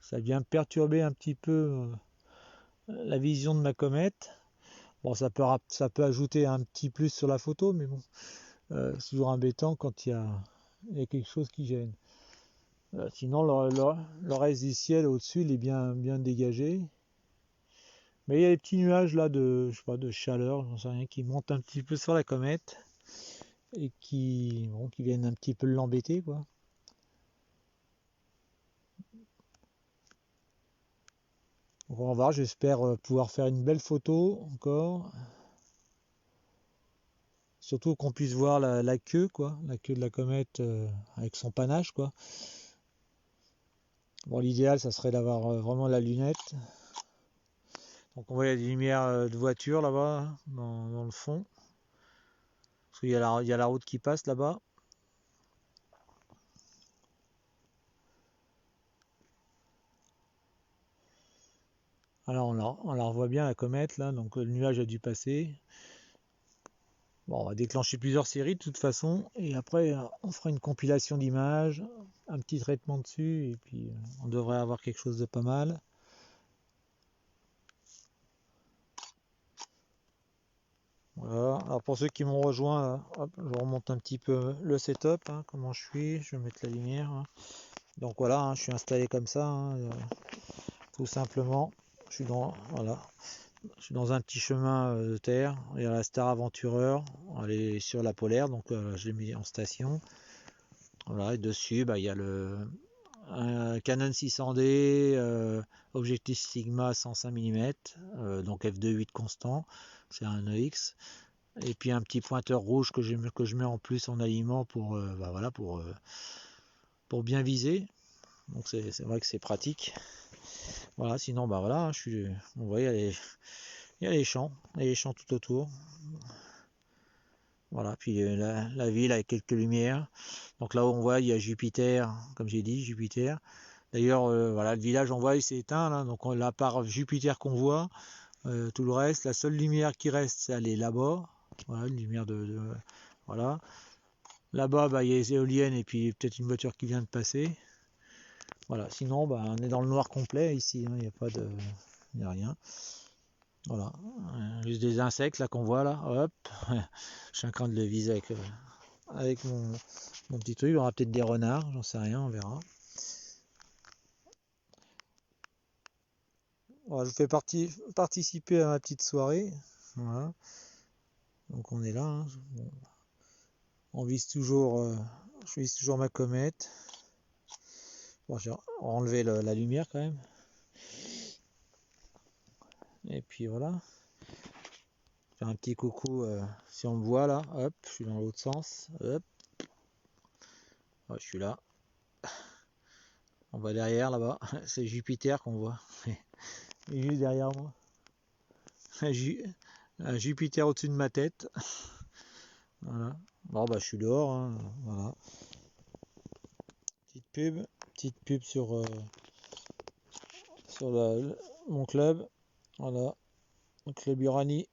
ça vient perturber un petit peu la vision de ma comète. Bon, ça peut ajouter un petit plus sur la photo, mais bon, c'est toujours embêtant quand il y a quelque chose qui gêne. Sinon, le reste du ciel au-dessus, il est bien dégagé. Mais il y a des petits nuages là de, je sais pas, de chaleur, j'en sais rien, qui montent un petit peu sur la comète et qui viennent un petit peu l'embêter, quoi. Donc on va voir, j'espère pouvoir faire une belle photo encore. Surtout qu'on puisse voir la queue, quoi, la queue de la comète avec son panache, quoi. Bon, l'idéal, ça serait d'avoir vraiment la lunette. Donc on voit il y a des lumières de voiture là-bas, dans le fond. Parce qu'il y a la route qui passe là-bas. Alors on la revoit bien la comète là, donc le nuage a dû passer. Bon, on va déclencher plusieurs séries de toute façon, et après on fera une compilation d'images, un petit traitement dessus, et puis on devrait avoir quelque chose de pas mal. Voilà. Alors pour ceux qui m'ont rejoint, là, hop, je remonte un petit peu le setup, hein, comment je suis, je vais mettre la lumière. Hein. Donc voilà, hein, je suis installé comme ça, hein, tout simplement. Je suis voilà. Je suis dans un petit chemin de terre. Il y a la Star Aventureur. Elle est sur la polaire, donc je l'ai mis en station. Voilà, et dessus, bah, il y a un Canon 600D, objectif Sigma 105 mm, donc f2.8 constant, c'est un EX. Et puis un petit pointeur rouge que je mets en plus en aliment bah, voilà, pour bien viser. Donc c'est vrai que c'est pratique. Voilà, sinon, bah voilà, vous voyez, il y a les champs tout autour. Voilà, puis la ville avec quelques lumières. Donc là où on voit, il y a Jupiter, comme j'ai dit, Jupiter. D'ailleurs, voilà, le village, on voit, il s'est éteint, là. Donc à part Jupiter qu'on voit, tout le reste, la seule lumière qui reste, elle est là-bas. Voilà, une lumière voilà. Là-bas, bah, il y a les éoliennes et puis peut-être une voiture qui vient de passer. Voilà, sinon, bah, on est dans le noir complet ici, hein, il n'y a pas de... Il n'y a rien. Voilà, juste des insectes là qu'on voit là, hop, je suis en train de le viser avec mon petit truc, il y aura peut-être des renards, j'en sais rien, on verra. Voilà, je vous fais participer à ma petite soirée, voilà, donc on est là, hein. Bon, on vise toujours, je vise toujours ma comète. Bon, j'ai enlevé la lumière quand même, et puis voilà. Faire un petit coucou si on me voit là, hop, je suis dans l'autre sens, hop, ouais, je suis là. On va derrière là-bas, c'est Jupiter qu'on voit. Il est juste derrière moi. Un Jupiter au-dessus de ma tête. Voilà. Bon bah je suis dehors, hein. Voilà. Petite pub sur mon club. Voilà. Le club Uranie.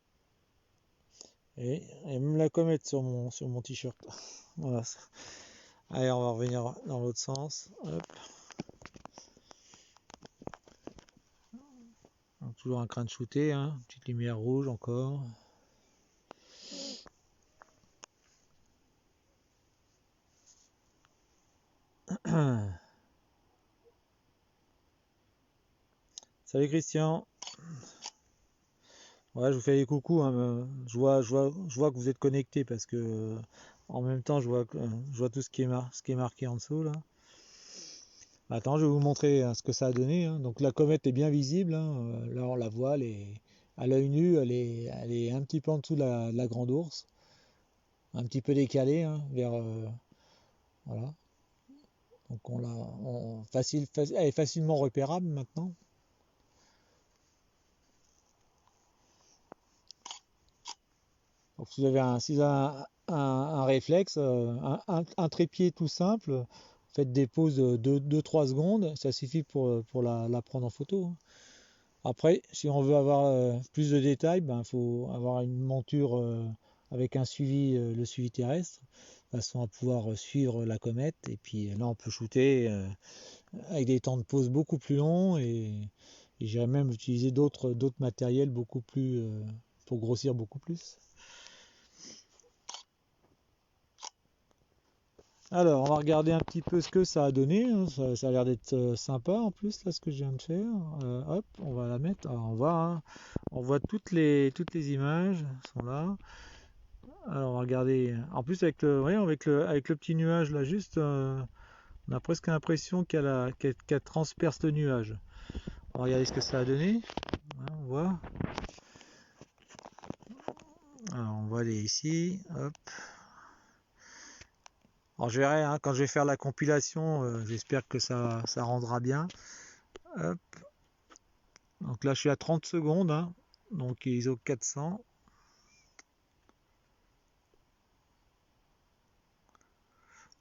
Et même la comète sur mon t-shirt. Voilà. Allez, on va revenir dans l'autre sens. Hop. Donc, toujours un cran de shooter, hein. Petite lumière rouge encore. Salut Christian. Ouais, je vous fais des coucous, hein. Je vois que vous êtes connectés parce que en même temps je vois tout ce qui est marqué en dessous là. Attends, je vais vous montrer ce que ça a donné, hein. Donc la comète est bien visible, hein. Là on la voit, à l'œil nu, elle est un petit peu en dessous de la grande ours, un petit peu décalée, hein, vers voilà. Donc elle est facilement repérable maintenant. Donc si vous avez un réflexe, un trépied tout simple, faites des pauses de 2-3 secondes, ça suffit pour la prendre en photo, hein. Après, si on veut avoir plus de détails, il faut avoir une monture avec le suivi terrestre, de façon à pouvoir suivre la comète. Et puis là, on peut shooter avec des temps de pause beaucoup plus longs et j'irais même utiliser d'autres matériels beaucoup plus pour grossir beaucoup plus. Alors, on va regarder un petit peu ce que ça a donné, hein. Ça a l'air d'être sympa en plus, là, ce que je viens de faire. Hop, on va la mettre. Alors, on voit, hein, On voit toutes les images sont là. Alors on va regarder. En plus avec voyez, avec le petit nuage là juste, on a presque l'impression qu'elle transperce le nuage. On va regarder ce que ça a donné. Voilà, on voit. Alors on va aller ici. Hop. Alors je verrai hein, quand je vais faire la compilation, j'espère que ça rendra bien. Hop. Donc là je suis à 30 secondes, hein. Donc ISO 400.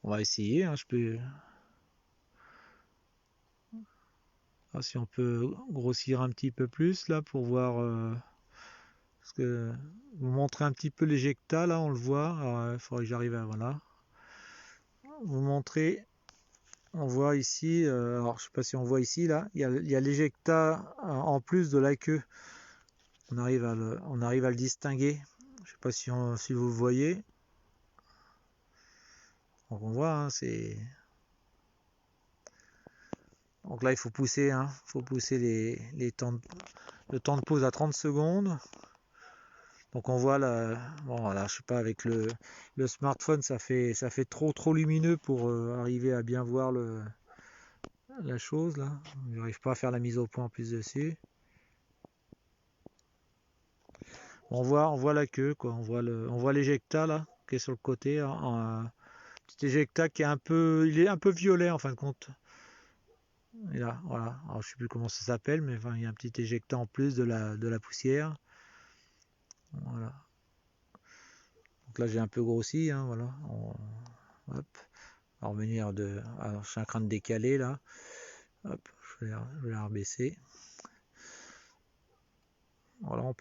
On va essayer, hein, je peux. Ah, si on peut grossir un petit peu plus là pour voir. Parce que vous montrez un petit peu l'éjecta là, on le voit. Alors, il faudrait que j'arrive à. Voilà. Vous montrez. On voit ici. Alors je sais pas si on voit ici là. Il y a l'éjecta en plus de la queue. On arrive à le distinguer. Je sais pas si vous voyez. Donc on voit, hein, c'est. Donc là il faut pousser, hein, faut pousser le temps de pause à 30 secondes. Donc on voit là, bon voilà, je sais pas, avec le smartphone ça fait trop lumineux pour arriver à bien voir la chose là. J'arrive pas à faire la mise au point en plus dessus. On voit la queue quoi, on voit l'éjecta là qui est sur le côté, un petit éjecta qui est il est un peu violet en fin de compte. Et là, voilà. Alors, je sais plus comment ça s'appelle, mais enfin, il y a un petit éjecta en plus de la poussière. Voilà. Donc là, j'ai un peu grossi, hein, voilà. Hop. On va revenir de. Alors, je suis en train de décaler là. Hop, je vais la rebaisser. Voilà, on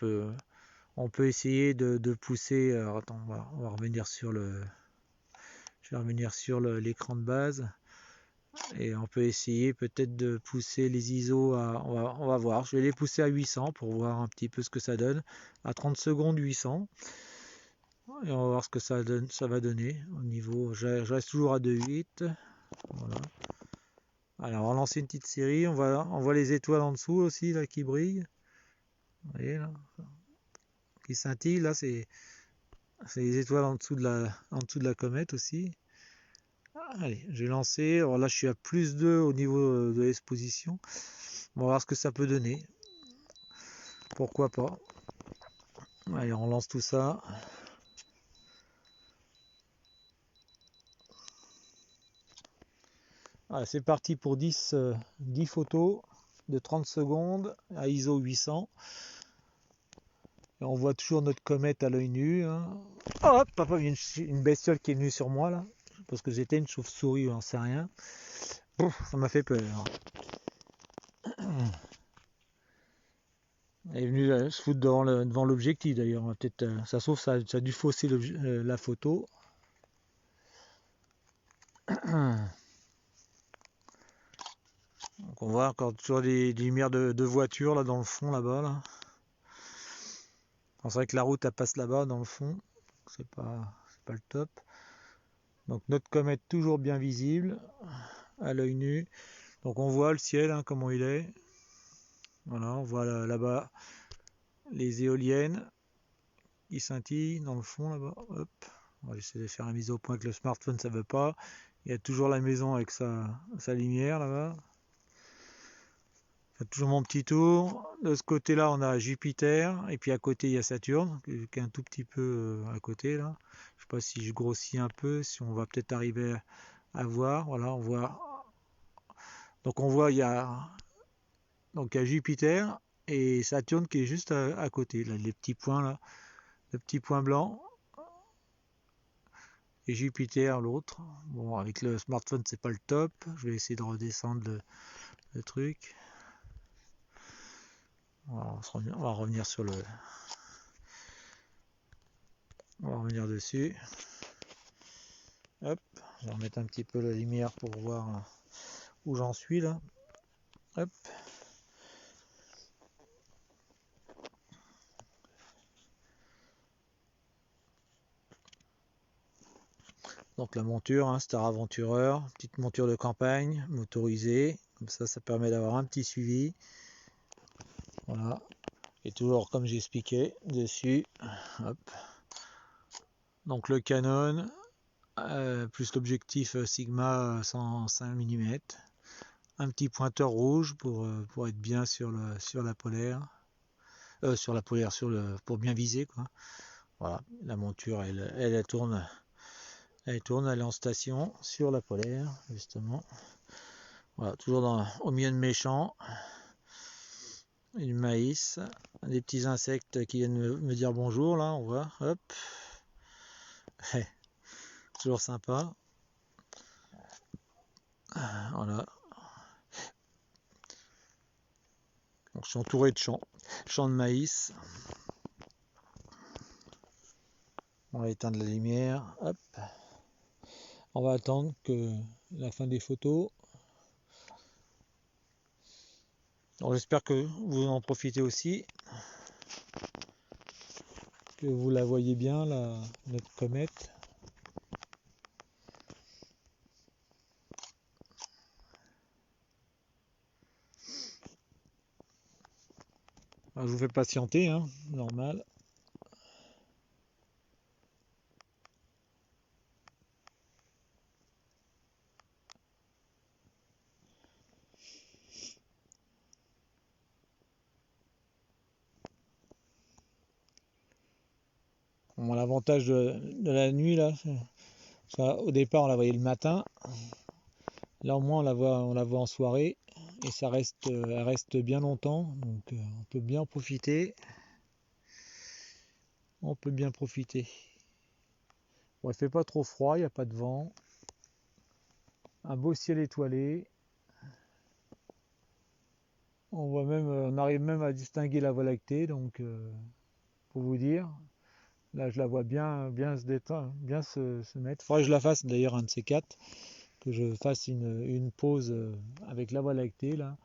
peut essayer de pousser. Alors, attends, on va revenir sur je vais revenir sur l'écran de base. Et on peut essayer peut-être de pousser les ISO à. On va voir. Je vais les pousser à 800 pour voir un petit peu ce que ça donne. À 30 secondes, 800. Et on va voir ce que ça va donner au niveau. Je reste toujours à 2.8. Voilà. Alors on va lancer une petite série. On voit les étoiles en dessous aussi là qui brillent. Vous voyez là, qui scintillent là, c'est les étoiles en dessous de la comète aussi. Allez, j'ai lancé. Alors là je suis à plus 2 au niveau de l'exposition. On va voir ce que ça peut donner. Pourquoi pas. Allez, on lance tout ça. Voilà, c'est parti pour 10 photos de 30 secondes à ISO 800. Et on voit toujours notre comète à l'œil nu. Hein. Hop, papa, il y a une bestiole qui est venue sur moi là. Parce que j'étais une chauve-souris, on sait rien. Ça m'a fait peur. Elle est venue se foutre devant l'objectif d'ailleurs. Peut-être, ça sauve, ça a dû fausser la photo. Donc on voit encore toujours des lumières de voiture là dans le fond là-bas. Là. C'est vrai que la route elle passe là-bas dans le fond. C'est pas le top. Donc notre comète toujours bien visible à l'œil nu. Donc on voit le ciel hein, comment il est. Voilà, on voit là-bas les éoliennes qui scintillent dans le fond là-bas. Hop. On va essayer de faire la mise au point avec le smartphone, ça veut pas. Il y a toujours la maison avec sa lumière là-bas. Toujours mon petit tour. De ce côté-là, on a Jupiter. Et puis à côté, il y a Saturne, qui est un tout petit peu à côté là. Je sais pas si je grossis un peu, si on va peut-être arriver à voir. Voilà, on voit. Donc on voit, il y a Jupiter et Saturne qui est juste à côté. Là, les petits points là. Le petit point blanc. Et Jupiter, l'autre. Bon, avec le smartphone, c'est pas le top. Je vais essayer de redescendre le truc. On va revenir sur on va revenir dessus. Hop, je vais remettre un petit peu la lumière pour voir où j'en suis là. Hop. Donc la monture, hein, Star Aventureur, petite monture de campagne, motorisée. Comme ça permet d'avoir un petit suivi. Voilà. Et toujours comme j'expliquais dessus, hop. Donc le Canon plus l'objectif Sigma 105 mm, un petit pointeur rouge pour être bien sur la polaire, pour bien viser quoi. Voilà, la monture elle tourne, elle est en station sur la polaire justement. Voilà, toujours au milieu de mes champs, du maïs, des petits insectes qui viennent me dire bonjour là, on voit, hop, toujours sympa. Voilà, donc je suis entouré de champs de maïs. On va éteindre la lumière, hop. On va attendre que la fin des photos. Donc j'espère que vous en profitez aussi, que vous la voyez bien, notre comète. Alors, je vous fais patienter, hein, normal. Bon, l'avantage de la nuit, là, au départ on la voyait le matin. Là au moins on la voit en soirée et elle reste bien longtemps, donc on peut bien en profiter. On peut bien profiter. Bon, il fait pas trop froid, il n'y a pas de vent. Un beau ciel étoilé. On arrive même à distinguer la Voie lactée, donc pour vous dire, là je la vois bien se détendre, bien se mettre. Faudrait que je la fasse d'ailleurs un de ces quatre, que je fasse une pause avec la Voie lactée là.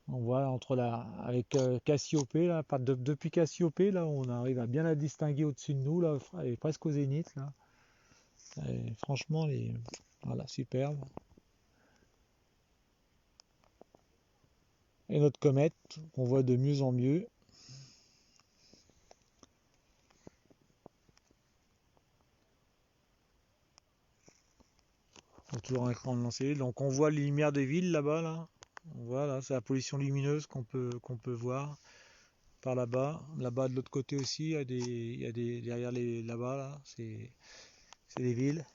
On voit avec Cassiopée là, depuis Cassiopée là, on arrive à bien la distinguer au-dessus de nous là, elle est presque au zénith là. Et franchement, voilà, superbe. Et notre comète, on voit de mieux en mieux. Toujours un écran de lancer. Donc on voit les lumières des villes là-bas là. On voit là, c'est la pollution lumineuse qu'on peut voir par là-bas. Là-bas de l'autre côté aussi, il y a des derrière là-bas là, c'est des villes.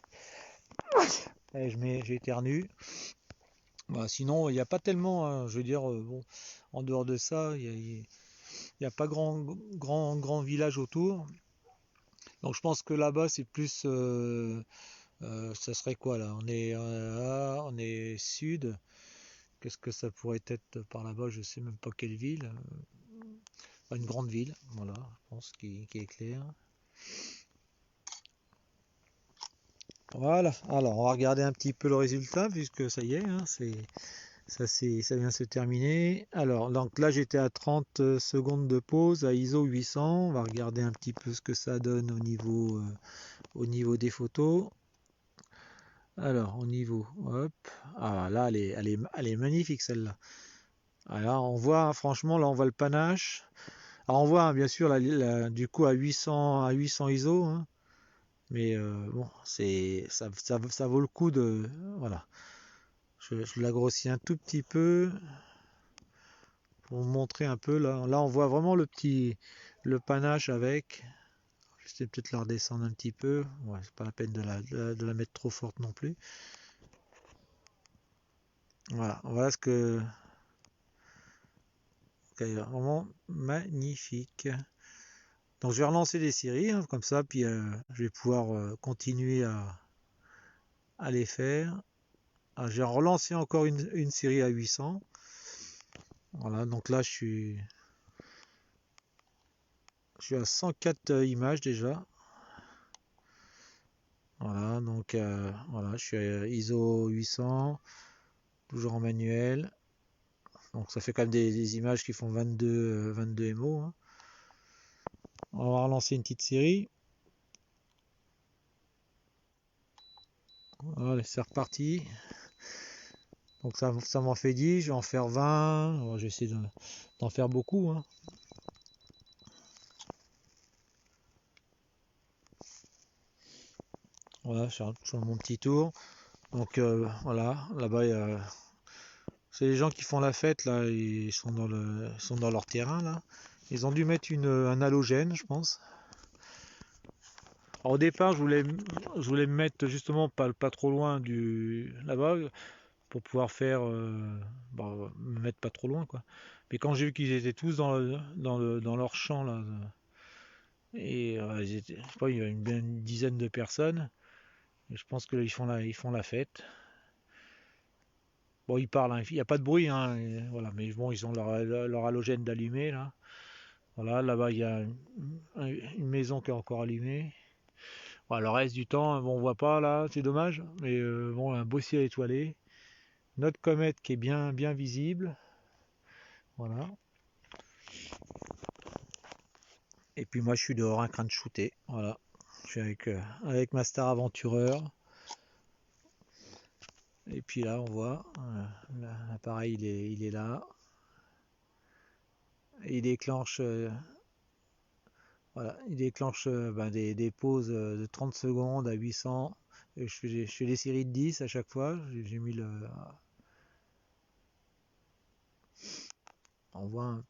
Et j'éternue. Bah, sinon, il n'y a pas tellement, hein, je veux dire, bon, en dehors de ça, il y a pas grand village autour. Donc je pense que là-bas c'est plus, ça serait quoi là? On est sud. Qu'est-ce que ça pourrait être par là-bas? Je sais même pas quelle ville. Une grande ville, voilà, je pense qui est clair. Voilà, alors on va regarder un petit peu le résultat puisque ça y est, hein, ça vient se terminer. Alors donc là j'étais à 30 secondes de pause à ISO 800. On va regarder un petit peu ce que ça donne au niveau des photos. Alors au niveau, hop, ah là elle est magnifique celle-là. Alors on voit, hein, franchement là on voit le panache. Alors on voit, hein, bien sûr du coup à 800 ISO, hein, mais bon ça vaut le coup de voilà. Je l'agrossis un tout petit peu pour vous montrer un peu là. Là on voit vraiment le panache avec. Je vais peut-être la redescendre un petit peu. Ouais, c'est pas la peine de la mettre trop forte non plus. Voilà ce que okay, vraiment magnifique. Donc je vais relancer des séries, hein, comme ça, puis je vais pouvoir continuer à les faire. Ah, j'ai relancé encore une série à 800. Voilà, donc là je suis à 104 images déjà. Voilà, donc voilà, je suis à ISO 800, toujours en manuel. Donc ça fait quand même des images qui font 22 MO. Hein. On va relancer une petite série. Voilà, c'est reparti. Donc ça m'en fait 10, je vais en faire 20. Alors, je vais essayer d'en faire beaucoup. Hein. là, sur mon petit tour. Donc voilà, là-bas, c'est les gens qui font la fête, là, ils sont dans leur terrain, là. Ils ont dû mettre un halogène, je pense. Alors, au départ, je voulais me mettre justement pas trop loin là-bas pour pouvoir faire, me mettre pas trop loin, quoi. Mais quand j'ai vu qu'ils étaient tous dans leur champ, là, et je sais pas, il y a une dizaine de personnes, et je pense que là, ils font la fête. Bon, ils parlent, hein, il n'y a pas de bruit, hein, voilà, mais bon, ils ont leur halogène d'allumé, là. Voilà, là-bas, il y a une maison qui est encore allumée. Voilà, le reste du temps, bon, on voit pas, là, c'est dommage, mais bon, un beau ciel étoilé. Notre comète qui est bien, bien visible. Voilà. Et puis moi, je suis dehors en train de shooter. Voilà. Je suis avec ma Star Aventureur. Et puis là, on voit, l'appareil, il est là. Et il déclenche, voilà, il déclenche des pauses de 30 secondes à 800. Et je fais des séries de 10 à chaque fois. J'ai mis on voit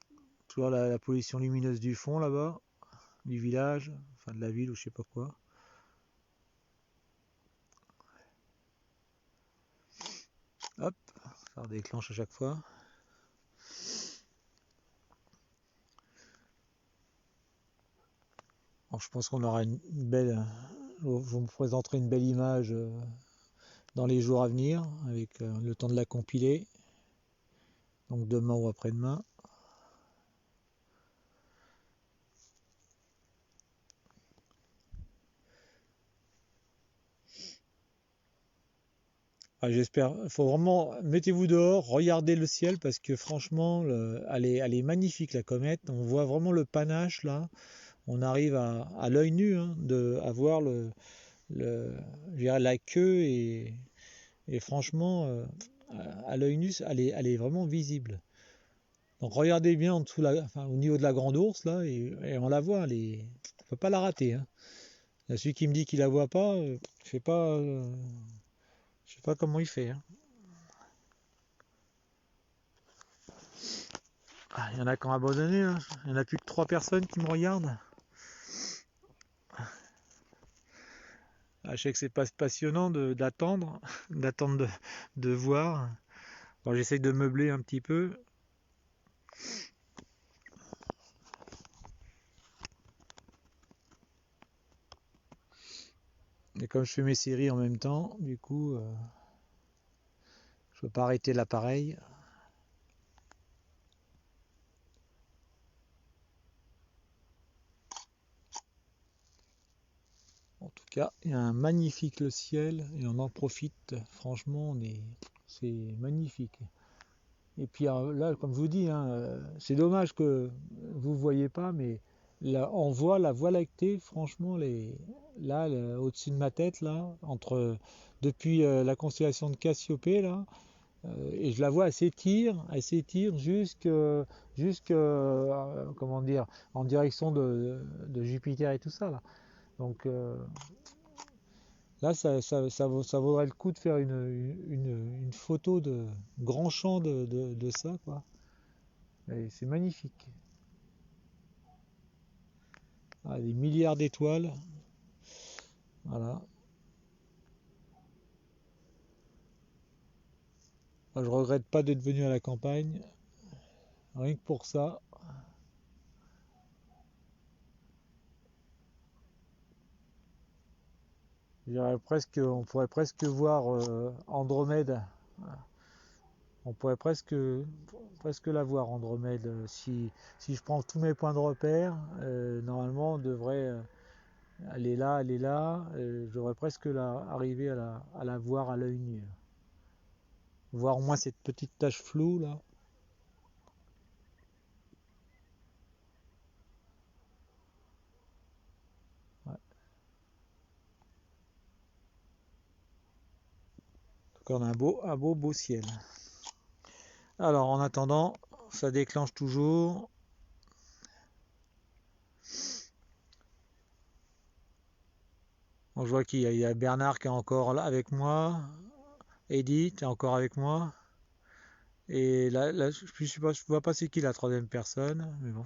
toujours la pollution lumineuse du fond là-bas, du village, enfin de la ville ou je sais pas quoi. Hop, ça déclenche à chaque fois. Alors, je pense qu'on aura une belle. Je vous présenterai une belle image dans les jours à venir, avec le temps de la compiler. Donc demain ou après-demain. Ah, j'espère. Il faut vraiment. Mettez-vous dehors, regardez le ciel parce que franchement, elle est magnifique la comète. On voit vraiment le panache là. On arrive à l'œil nu à voir je dirais la queue et franchement, à l'œil nu, elle est vraiment visible. Donc regardez bien en dessous enfin, au niveau de la grande ours là et on la voit. On peut pas la rater. Hein. Là, celui qui me dit qu'il la voit pas, je sais pas comment il fait. Hein. Ah, il y en a qui ont abandonné. Hein. Il y en a plus que 3 personnes qui me regardent. Ah, je sais que c'est pas passionnant d'attendre, d'attendre de voir. Bon, j'essaye de meubler un petit peu. Et comme je fais mes séries en même temps, du coup, je peux pas arrêter l'appareil. En tout cas, il y a un magnifique le ciel et on en profite. Franchement, c'est magnifique. Et puis là, comme je vous dis, hein, c'est dommage que vous ne voyez pas, mais là, on voit la Voie lactée, franchement, là, au-dessus de ma tête, là, depuis la constellation de Cassiopée, là, et je la vois, elle s'étire comment dire, en direction de Jupiter et tout ça, là. Donc là, ça vaudrait le coup de faire une photo de grand champ de ça, quoi. Et c'est magnifique. Ah, des milliards d'étoiles. Voilà. Moi, je regrette pas d'être venu à la campagne. Rien que pour ça. On pourrait presque voir Andromède. On pourrait presque la voir Andromède. Si je prends tous mes points de repère, normalement on devrait. Elle est là. Je devrais presque arriver à la voir à l'œil nu. Voir au moins cette petite tache floue là. Ouais. Donc on a beau ciel. Alors en attendant, ça déclenche toujours. Bon, je vois qu'il y a Bernard qui est encore là avec moi. Edith est encore avec moi. Et là je vois pas c'est qui la troisième personne. Mais bon,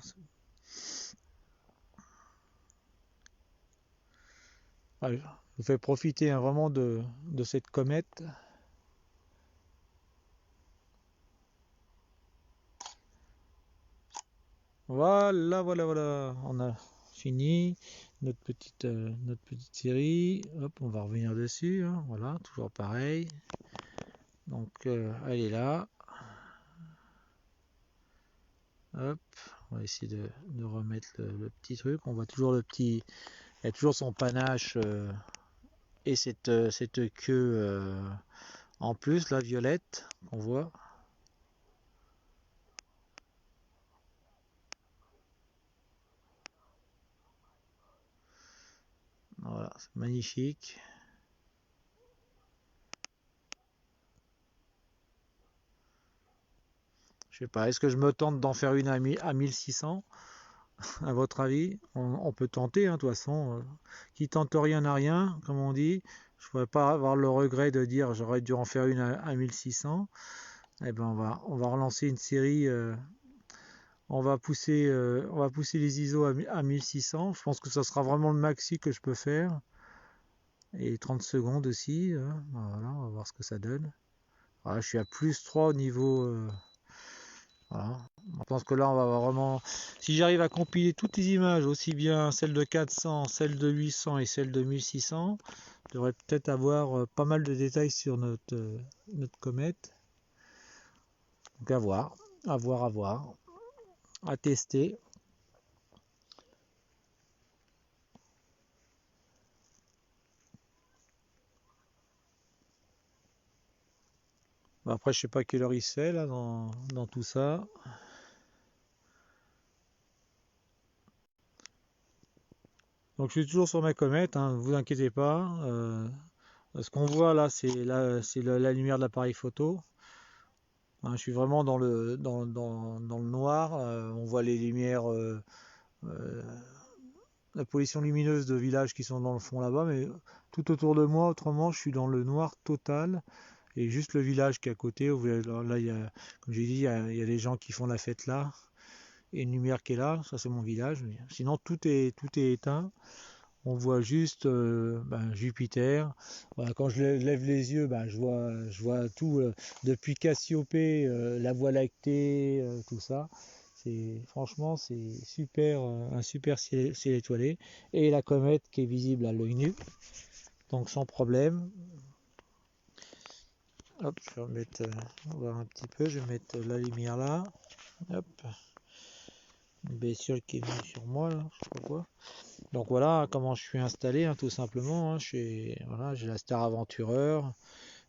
je vous fais profiter hein, vraiment de cette comète. Voilà. On a fini notre petite série. Hop, on va revenir dessus. Hein, voilà, toujours pareil. Donc, elle est là. Hop, on va essayer de remettre le petit truc. On voit toujours le petit. Il y a toujours son panache et cette queue en plus, la violette qu'on voit. Voilà, c'est magnifique. Je sais pas, est-ce que je me tente d'en faire une à 1600 à votre avis? On peut tenter, hein, de toute façon. Qui tente rien n'a rien, comme on dit. Je ne pourrais pas avoir le regret de dire j'aurais dû en faire une à 1600. Eh ben on va relancer une série. On va pousser les ISO à 1600. Je pense que ça sera vraiment le maxi que je peux faire. Et 30 secondes aussi. Voilà, on va voir ce que ça donne. Voilà, je suis à plus 3 au niveau. Voilà. Je pense que là, on va vraiment. Si j'arrive à compiler toutes les images, aussi bien celles de 400, celles de 800 et celles de 1600, je devrais peut-être avoir pas mal de détails sur notre comète. Donc à voir, à tester. Après, je sais pas quelle heure il se fait là dans tout ça. Donc je suis toujours sur ma comète, hein, ne vous inquiétez pas. Ce qu'on voit là, c'est la lumière de l'appareil photo. Hein, je suis vraiment dans le noir. On voit les lumières, la pollution lumineuse de villages qui sont dans le fond là-bas, mais tout autour de moi, autrement, je suis dans le noir total. Et juste le village qui est à côté, là, comme j'ai dit, il y a des gens qui font la fête là. Et une lumière qui est là, ça c'est mon village. Sinon, tout est éteint. On voit juste Jupiter. Voilà, quand je lève les yeux, je vois tout depuis Cassiopée, la Voie lactée, tout ça. Franchement, c'est super, un super ciel étoilé. Et la comète qui est visible à l'œil nu, donc sans problème. Hop, je vais remettre, voir un petit peu. Je vais mettre la lumière là. Hop, une bestiole qui est venue sur moi là, je sais pas quoi. Donc voilà comment je suis installé, hein, tout simplement. Hein. Voilà, j'ai la Star Aventureur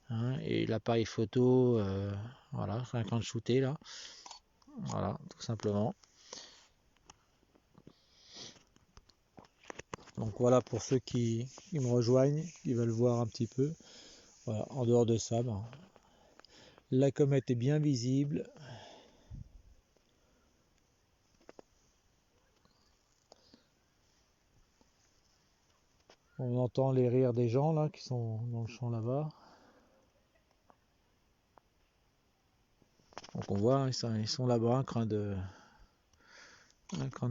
hein, et l'appareil photo, voilà, 50 shooté là. Voilà, tout simplement. Donc voilà pour ceux qui me rejoignent, qui veulent voir un petit peu. Voilà, en dehors de ça, la comète est bien visible. On entend les rires des gens là qui sont dans le champ là-bas. Donc on voit, ils sont là-bas en train de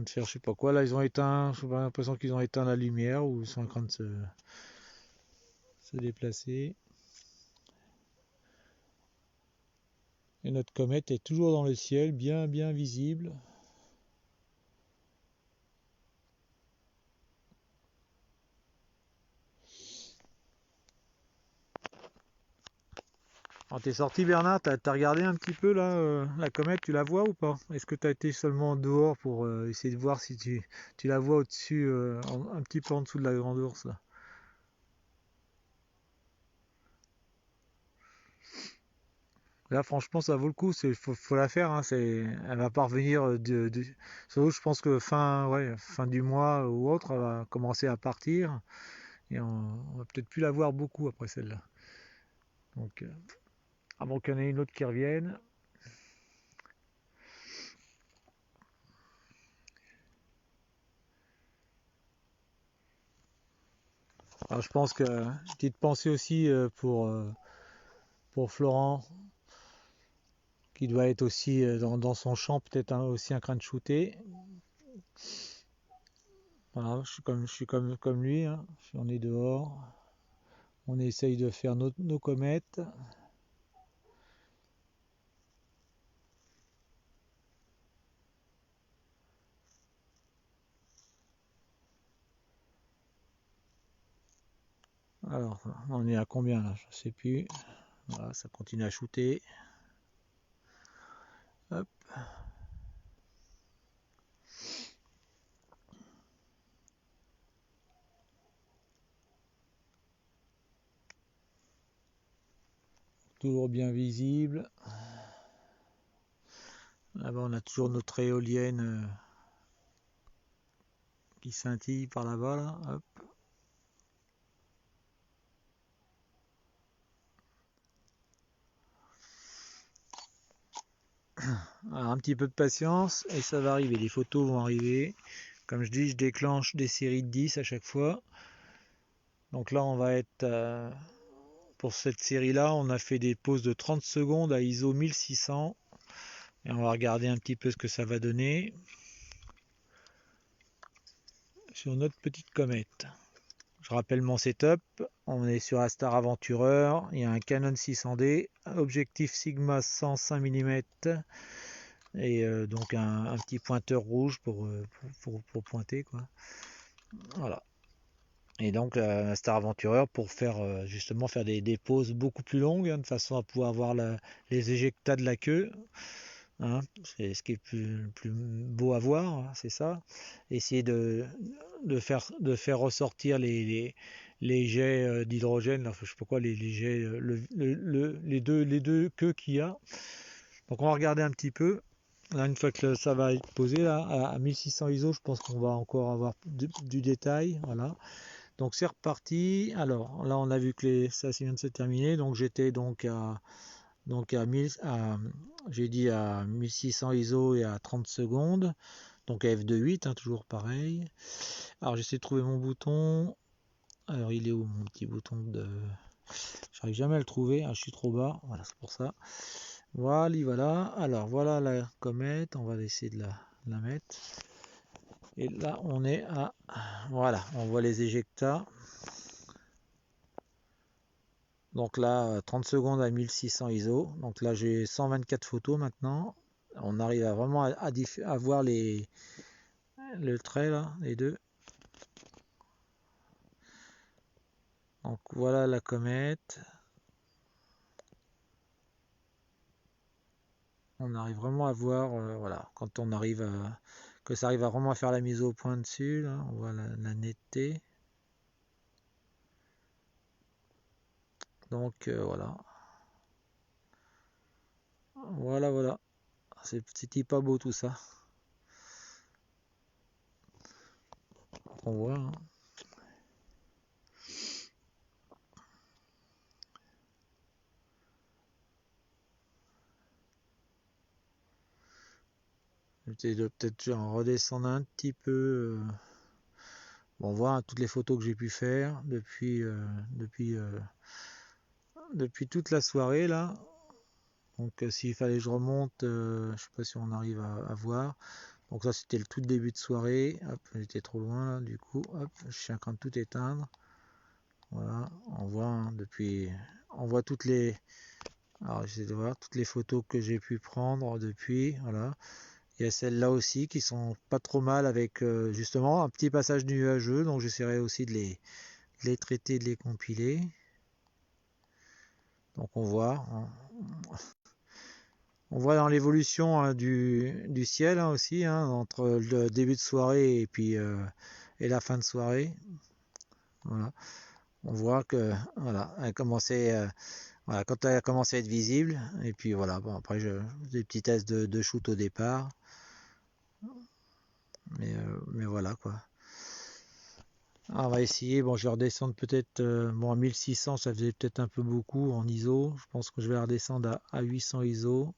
faire je sais pas quoi. Là ils ont éteint, j'ai l'impression qu'ils ont éteint la lumière ou ils sont en train de se déplacer. Et notre comète est toujours dans le ciel, bien visible. Quand t'es sorti Bernard, t'as regardé un petit peu là, la comète, tu la vois ou pas? Est-ce que t'as été seulement dehors pour essayer de voir si tu la vois au-dessus, un petit peu en dessous de la grande ours là? Là franchement ça vaut le coup, faut la faire, hein, elle va pas revenir surtout je pense que fin du mois ou autre, elle va commencer à partir et on va peut-être plus la voir beaucoup après celle-là. Donc à moins qu'il y en ait une autre qui revienne. Alors, je pense que petite pensée aussi pour Florent, qui doit être aussi dans son champ, peut-être aussi en train de shooter. Voilà, je suis comme lui, hein. On est dehors, on essaye de faire nos comètes. Alors, on est à combien là? Je sais plus. Voilà, ça continue à shooter. Hop. Toujours bien visible. Là-bas, on a toujours notre éolienne qui scintille par là-bas. Là. Hop. Alors, un petit peu de patience et ça va arriver. Les photos vont arriver. Comme je dis, je déclenche des séries de 10 à chaque fois. Donc là, on va être pour cette série-là, on a fait des pauses de 30 secondes à ISO 1600 et on va regarder un petit peu ce que ça va donner sur notre petite comète. Je rappelle mon setup, on est sur Astar Aventurer, il y a un Canon 600D, objectif Sigma 105 mm et donc un petit pointeur rouge pour pointer quoi. Voilà. Et donc la Star Aventurer pour faire justement faire des pauses beaucoup plus longues, hein, de façon à pouvoir voir les éjectats de la queue. Hein, c'est ce qui est plus beau à voir, hein, c'est ça. Essayer de faire ressortir les jets d'hydrogène, là, je sais pas quoi, les jets, les deux queues qu'il y a. Donc on va regarder un petit peu. Là, une fois que ça va être posé là, à 1600 ISO, je pense qu'on va encore avoir du détail. Voilà. Donc c'est reparti. Alors là, on a vu que ça vient de se terminer. Donc j'étais donc à 1000, j'ai dit à 1600 ISO et à 30 secondes. Donc à f2.8, hein, toujours pareil. Alors j'essaie de trouver mon bouton. Alors il est où mon petit bouton de... J'arrive jamais à le trouver, hein, je suis trop bas. Voilà, c'est pour ça. Voilà. Alors voilà la comète. On va essayer de la mettre. Et là on est à... Voilà, on voit les éjectats. Donc là, 30 secondes à 1600 ISO. Donc là, j'ai 124 photos maintenant. On arrive à vraiment à voir le trait là, les deux. Donc voilà la comète. On arrive vraiment à voir, voilà, quand on arrive que ça arrive à vraiment à faire la mise au point dessus, là, on voit la netteté. Donc voilà. Voilà. C'était pas beau tout ça. On voit, hein. J'essaie de peut-être en redescendre un petit peu. Bon, on voit, hein, toutes les photos que j'ai pu faire depuis toute la soirée là. Donc s'il fallait que je remonte, je sais pas si on arrive à voir. Donc ça c'était le tout début de soirée. Hop, j'étais trop loin là, du coup. Hop, je suis en train de tout éteindre. Voilà, on voit, hein, on voit toutes les. Alors j'essaie de voir toutes les photos que j'ai pu prendre depuis. Voilà. Il y a celles-là aussi qui sont pas trop mal avec justement un petit passage nuageux. Donc j'essaierai aussi de les traiter, de les compiler. Donc on voit. On voit dans l'évolution, hein, du ciel, hein, aussi, hein, entre le début de soirée et puis et la fin de soirée. Voilà. On voit que voilà, elle commençait, voilà, quand elle a commencé à être visible. Et puis voilà. Bon, après, des petits tests de shoot au départ, mais voilà quoi. Alors, on va essayer. Bon, je vais redescendre peut-être. Bon, à 1600, ça faisait peut-être un peu beaucoup en ISO. Je pense que je vais redescendre à 800 ISO.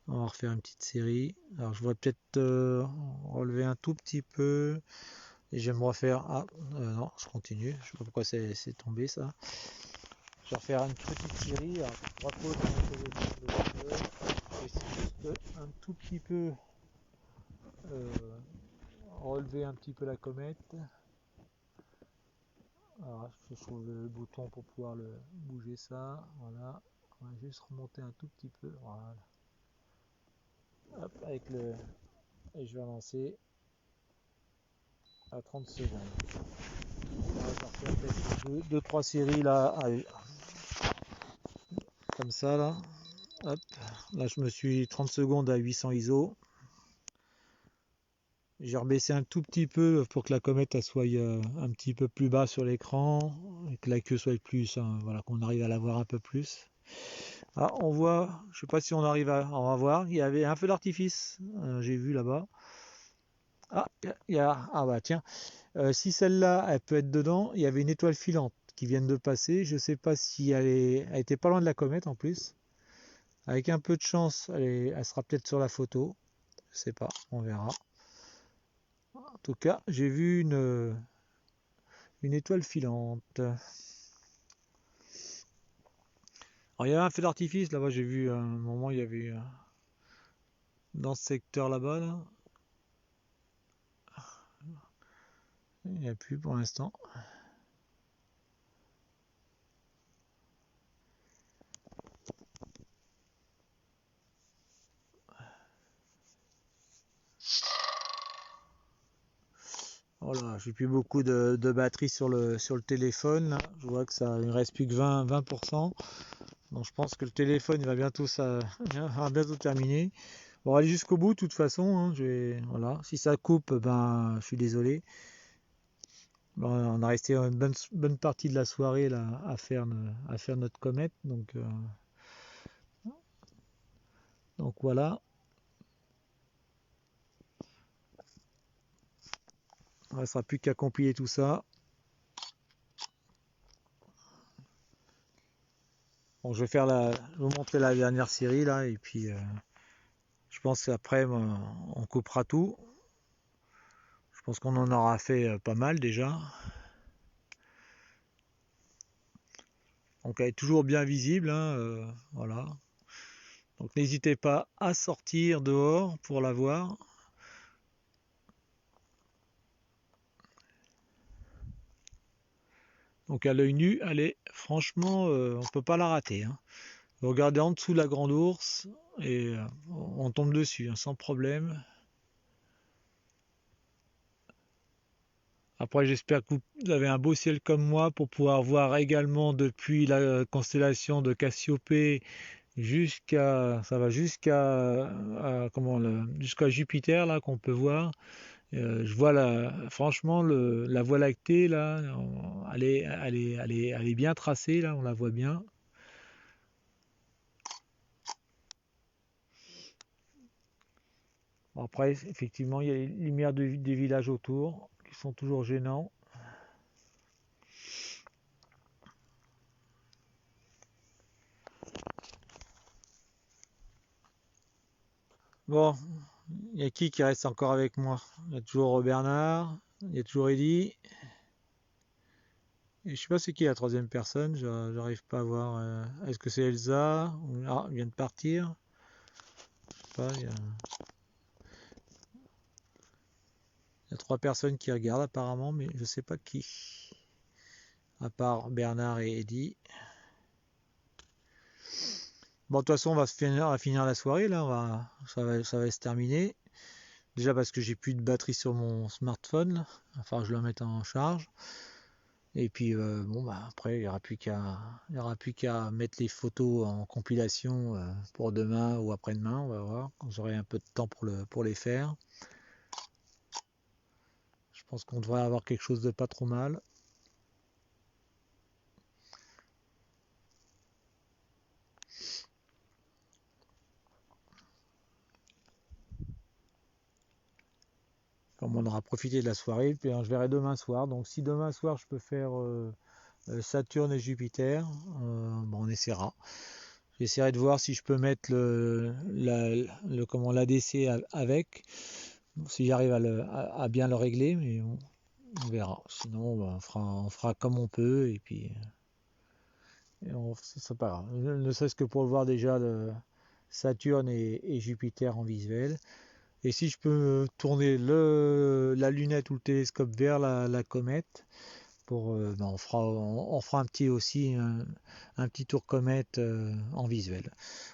On va refaire une petite série. Alors je voudrais peut-être relever un tout petit peu. Et je vais me refaire. Ah, non, je continue. Je sais pas pourquoi c'est tombé ça. Je vais refaire une petite série. Alors, 3 fautes dans mon téléphone de 2 heures. Je vais essayer juste un tout petit peu euh, relever un petit peu la comète. Alors, je trouve le bouton pour pouvoir le bouger ça. Voilà. On va juste remonter un tout petit peu. Voilà. Hop, avec le. Et je vais avancer à 30 secondes. On va partir peut-être 2-3 séries là. Comme ça là. Hop. Là, je me suis 30 secondes à 800 ISO. J'ai rebaissé un tout petit peu pour que la comète elle soit un petit peu plus bas sur l'écran et que la queue soit plus, hein, voilà, qu'on arrive à la voir un peu plus. Ah, on voit, je sais pas si on arrive à en voir, il y avait un feu d'artifice, j'ai vu là-bas. Ah, ah bah tiens, si celle-là elle peut être dedans, il y avait une étoile filante qui vient de passer. Je sais pas si elle était pas loin de la comète en plus. Avec un peu de chance, elle sera peut-être sur la photo. Je sais pas, on verra. En tout cas, j'ai vu une étoile filante. Alors, il y avait un feu d'artifice là-bas, j'ai vu à un moment, il y avait dans ce secteur là-bas. Là. Il n'y a plus pour l'instant. Voilà, j'ai plus beaucoup de batterie sur le téléphone. Là. Je vois que ça, il ne reste plus que 20%. Donc je pense que le téléphone il va bientôt, va bientôt terminer. On va aller jusqu'au bout de toute façon. Hein, voilà. Si ça coupe, ben, je suis désolé. Bon, on a resté une bonne partie de la soirée là, à faire notre comète. Donc voilà. Il ne restera plus qu'à compiler tout ça. Bon, je vais vous montrer la dernière série là et puis je pense qu'après on coupera tout. Je pense qu'on en aura fait pas mal déjà. Donc elle est toujours bien visible, hein, voilà. Donc n'hésitez pas à sortir dehors pour la voir. Donc à l'œil nu, elle est franchement, on peut pas la rater. Hein. Vous regardez en dessous la grande ours et on tombe dessus hein, sans problème. Après, j'espère que vous avez un beau ciel comme moi pour pouvoir voir également depuis la constellation de Cassiopée ça va jusqu'à Jupiter là qu'on peut voir. Je vois franchement la Voie lactée là, elle est bien tracée là, on la voit bien. Bon, après, effectivement, il y a les lumières des villages autour qui sont toujours gênants. Bon, il y a qui reste encore avec moi? Il y a toujours Bernard, il y a toujours Eddy. Et je sais pas c'est qui la troisième personne, j'arrive pas à voir. Est-ce que c'est Elsa? Ah, elle vient de partir. Je sais pas, il y a 3 personnes qui regardent apparemment, mais je sais pas qui. À part Bernard et Eddy. Bon, de toute façon, on va finir la soirée là, ça va se terminer. Déjà parce que j'ai plus de batterie sur mon smartphone, là. Enfin, je la mette en charge. Et puis bon bah après il y aura plus qu'à mettre les photos en compilation pour demain ou après-demain, on va voir quand j'aurai un peu de temps pour les faire. Je pense qu'on devrait avoir quelque chose de pas trop mal. Comme on aura profité de la soirée, puis je verrai demain soir. Donc si demain soir je peux faire Saturne et Jupiter, bon, on essaiera. J'essaierai de voir si je peux mettre l'ADC avec, si j'arrive à bien le régler, mais bon, On verra. Sinon, bah, on fera comme on peut et puis c'est pas grave. Ne serait-ce que pour voir déjà Saturne et Jupiter en visuel. Et si je peux tourner la lunette ou le télescope vers la comète, ben on fera un petit aussi un petit tour comète en visuel.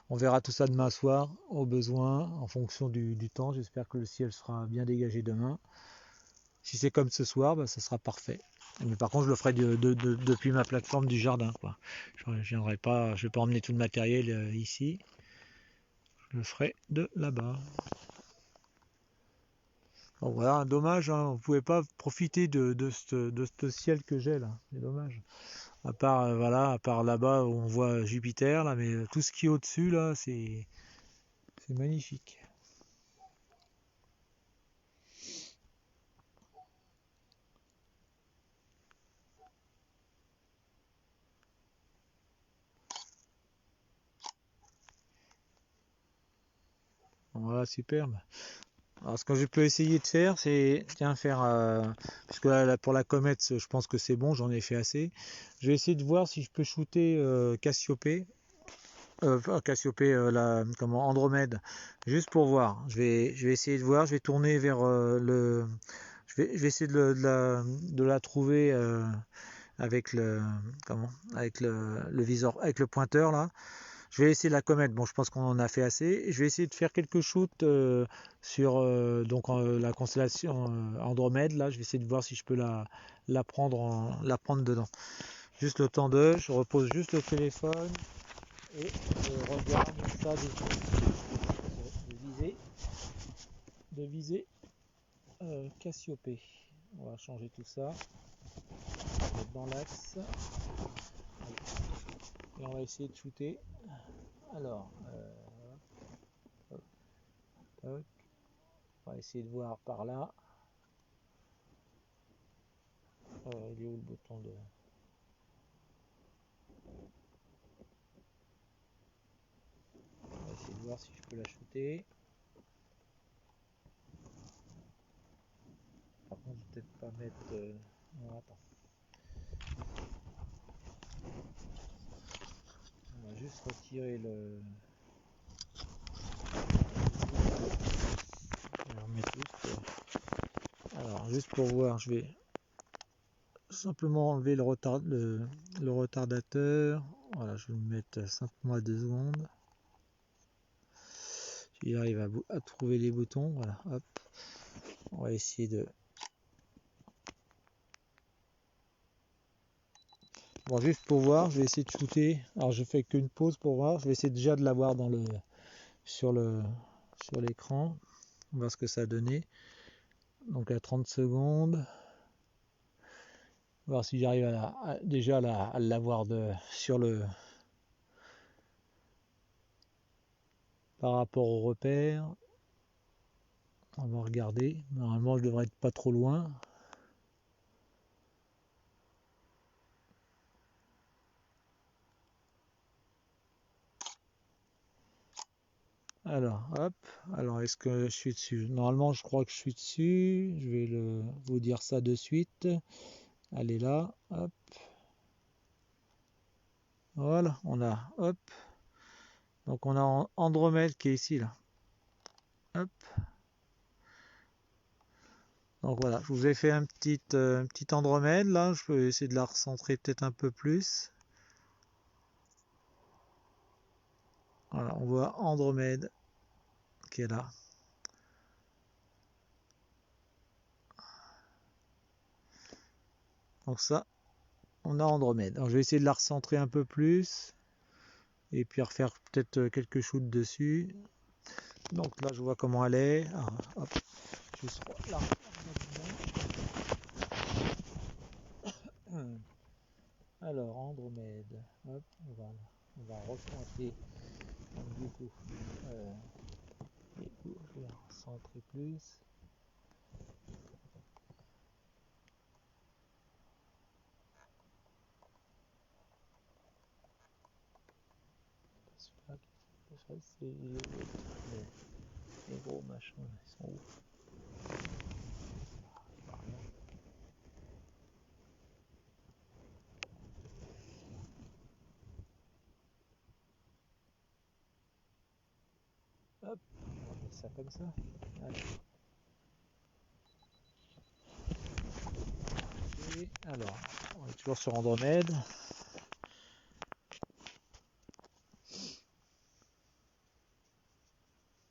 On verra tout ça demain soir au besoin en fonction du temps. J'espère que le ciel sera bien dégagé demain. Si c'est comme ce soir, ben, ça sera parfait. Mais par contre, je le ferai depuis ma plateforme du jardin, quoi. Je ne vais pas emmener tout le matériel ici. Je le ferai de là-bas. Bon, voilà, dommage, hein, vous pouvez pas profiter de ce ciel que j'ai là. C'est dommage. À part voilà, à part là-bas où on voit Jupiter là, mais tout ce qui est au-dessus là, c'est magnifique. Voilà, superbe. Alors ce que je peux essayer de faire, c'est faire parce que là, pour la comète, je pense que c'est bon, j'en ai fait assez. Je vais essayer de voir si je peux shooter Cassiopée. Cassiopée, comment Andromède, juste pour voir. Je vais essayer de voir. Je vais tourner vers je vais essayer de la trouver avec le viseur, avec le pointeur là. Je vais essayer la comète. Bon, je pense qu'on en a fait assez. Je vais essayer de faire quelques shoots sur la constellation Andromède. Là, je vais essayer de voir si je peux la prendre dedans. Juste le temps je repose juste le téléphone et je regarde ça de viser Cassiopée. On va changer tout ça. On va mettre dans l'axe. Et on va essayer de shooter. Alors, on va essayer de voir par là. Il est où le bouton de... On va essayer de voir si je peux la shooter. Par contre, je vais peut-être pas mettre... Non, attends. On va juste retirer le... Alors, juste pour voir, je vais simplement enlever le retardateur. Voilà, je vais le mettre simplement à 2 secondes. Il arrive à trouver les boutons. Voilà, hop. On va essayer de... Bon, juste pour voir, je vais essayer de shooter. Alors, je fais qu'une pause pour voir. Je vais essayer déjà de l'avoir sur l'écran. On va voir ce que ça a donné. Donc à 30 secondes. Voir si j'arrive à l'avoir par rapport au repère. On va regarder. Normalement, je devrais être pas trop loin. Alors, hop. Alors, est-ce que je suis dessus? Normalement, je crois que je suis dessus. Je vais vous dire ça de suite. Allez là, hop. Voilà, hop. Donc on a Andromède qui est ici là. Hop. Donc voilà, je vous ai fait un petit Andromède là. Je peux essayer de la recentrer peut-être un peu plus. Voilà, on voit Andromède qui est là. Donc ça, on a Andromède. Alors je vais essayer de la recentrer un peu plus. Et puis refaire peut-être quelques shoots dessus. Donc là, je vois comment elle est. Alors, hop, juste là. Alors, Andromède. Hop, on va recentrer. Donc, du coup, je vais recentrer plus. C'est les gros machins, ils sont où? Hop, on va mettre ça comme ça. Allez. Et alors, on est toujours sur Andromède.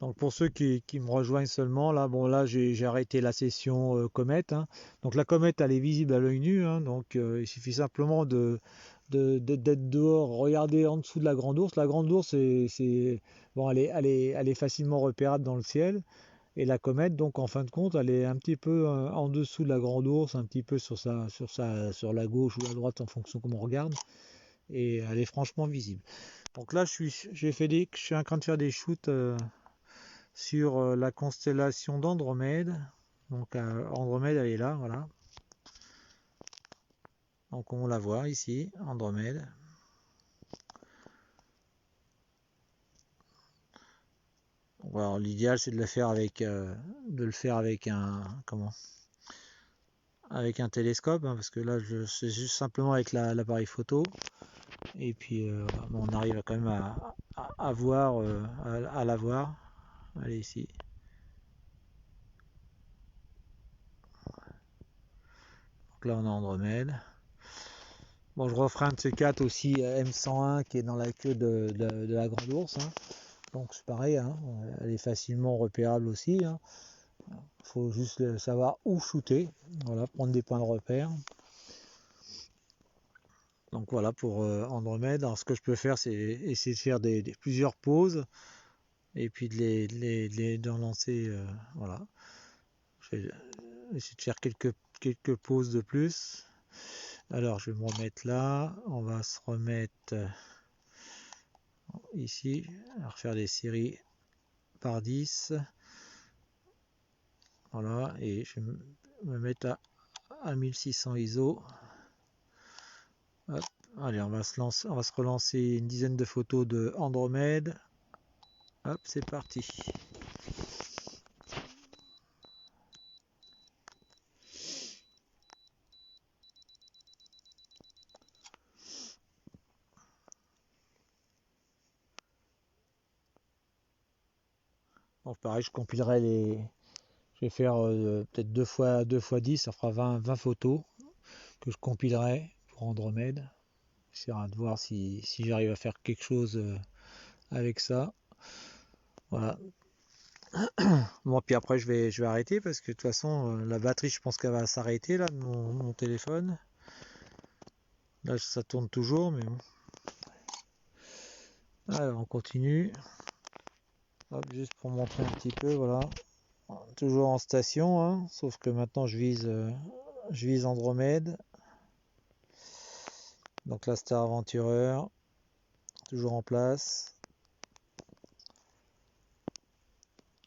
Donc pour ceux qui me rejoignent seulement, là, bon là j'ai arrêté la session comète, hein. Donc la comète elle est visible à l'œil nu, hein. Donc il suffit simplement d'être dehors, regarder en dessous de la grande ourse. La grande ourse bon, elle est facilement repérable dans le ciel. Et la comète, donc en fin de compte, elle est un petit peu en dessous de la grande ourse, un petit peu sur la gauche ou la droite en fonction de comment on regarde. Et elle est franchement visible. Donc là je suis en train de faire des shoots sur la constellation d'Andromède. Donc Andromède, elle est là, voilà. Donc on la voit ici, Andromède. Alors l'idéal c'est de le faire avec avec un télescope, hein, parce que là c'est juste simplement avec l'appareil photo. Et puis on arrive quand même à voir, à la voir. Allez ici. Donc là on a Andromède. Bon, je referai un de ces quatre aussi, M101 qui est dans la queue de la grande ourse, hein. Donc c'est pareil, hein, elle est facilement repérable aussi, hein. Faut juste savoir où shooter, voilà, prendre des points de repère. Donc voilà pour Andromède. Alors ce que je peux faire, c'est essayer de faire plusieurs pauses et puis d'en lancer, voilà. Je vais essayer de faire quelques pauses de plus. Alors je vais me remettre là, on va se remettre ici, à refaire des séries par 10. Voilà, et je vais me mettre à 1600 ISO. Hop. Allez, on va se relancer une dizaine de photos de Andromède. Hop, c'est parti. Donc pareil, je compilerai je vais faire peut-être 2 fois 10, ça fera 20 photos que je compilerai pour Andromède. J'essaierai de voir si j'arrive à faire quelque chose avec ça. Voilà. Bon, puis après je vais arrêter parce que de toute façon la batterie je pense qu'elle va s'arrêter là de mon téléphone. Là ça tourne toujours mais bon. Alors on continue. Hop, juste pour montrer un petit peu, voilà. Toujours en station, hein, sauf que maintenant je vise Andromède. Donc la Star Aventureur, toujours en place.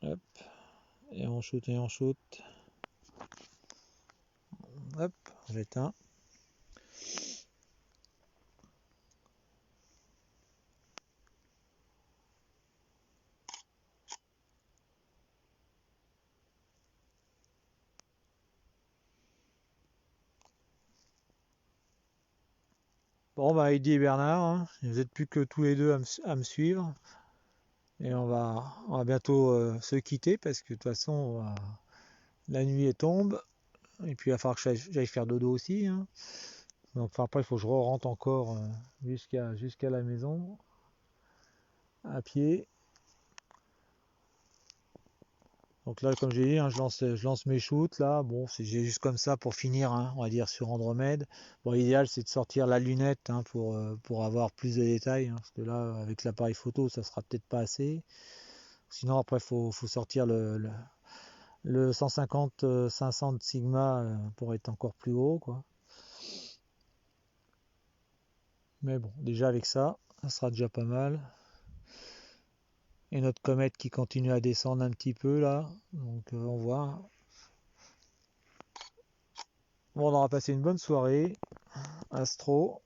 Hop, et on shoot et on shoot. Hop, j'éteins. Bon bah Heidi et Bernard, hein, vous n'êtes plus que tous les deux à me suivre. Et on va bientôt se quitter parce que de toute façon la nuit tombe. Et puis il va falloir que j'aille faire dodo aussi, hein. Donc enfin, après il faut que je rentre encore jusqu'à la maison à pied. Donc là, comme j'ai dit, hein, je lance mes shoots là. Bon, c'est juste comme ça pour finir, hein, on va dire sur Andromède. Bon, l'idéal c'est de sortir la lunette, hein, pour avoir plus de détails, hein, parce que là, avec l'appareil photo, ça sera peut-être pas assez. Sinon, après, faut sortir le 150-500 de Sigma pour être encore plus haut, quoi. Mais bon, déjà avec ça sera déjà pas mal. Et notre comète qui continue à descendre un petit peu là. Donc on voit. Bon, on aura passé une bonne soirée. Astro.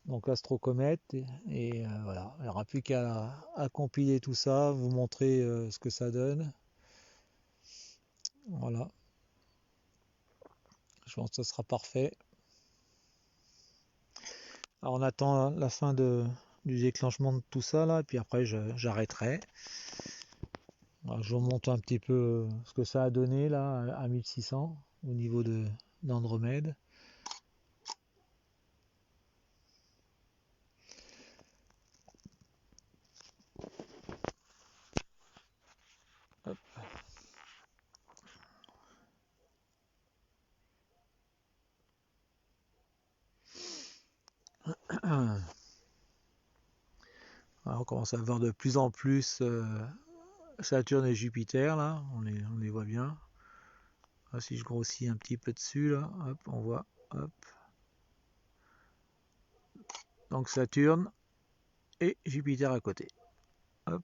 Donc Astro Comète. Et voilà. Il n'y aura plus qu'à compiler tout ça, vous montrer ce que ça donne. Voilà. Je pense que ce sera parfait. Alors on attend la fin de du déclenchement de tout ça là, et puis après j'arrêterai. Je vous montre un petit peu ce que ça a donné là à 1600 au niveau d'Andromède. Hop. Alors, on commence à voir de plus en plus Saturne et Jupiter là, on les voit bien. Ah, si je grossis un petit peu dessus là, hop, on voit, hop. Donc Saturne et Jupiter à côté. Hop.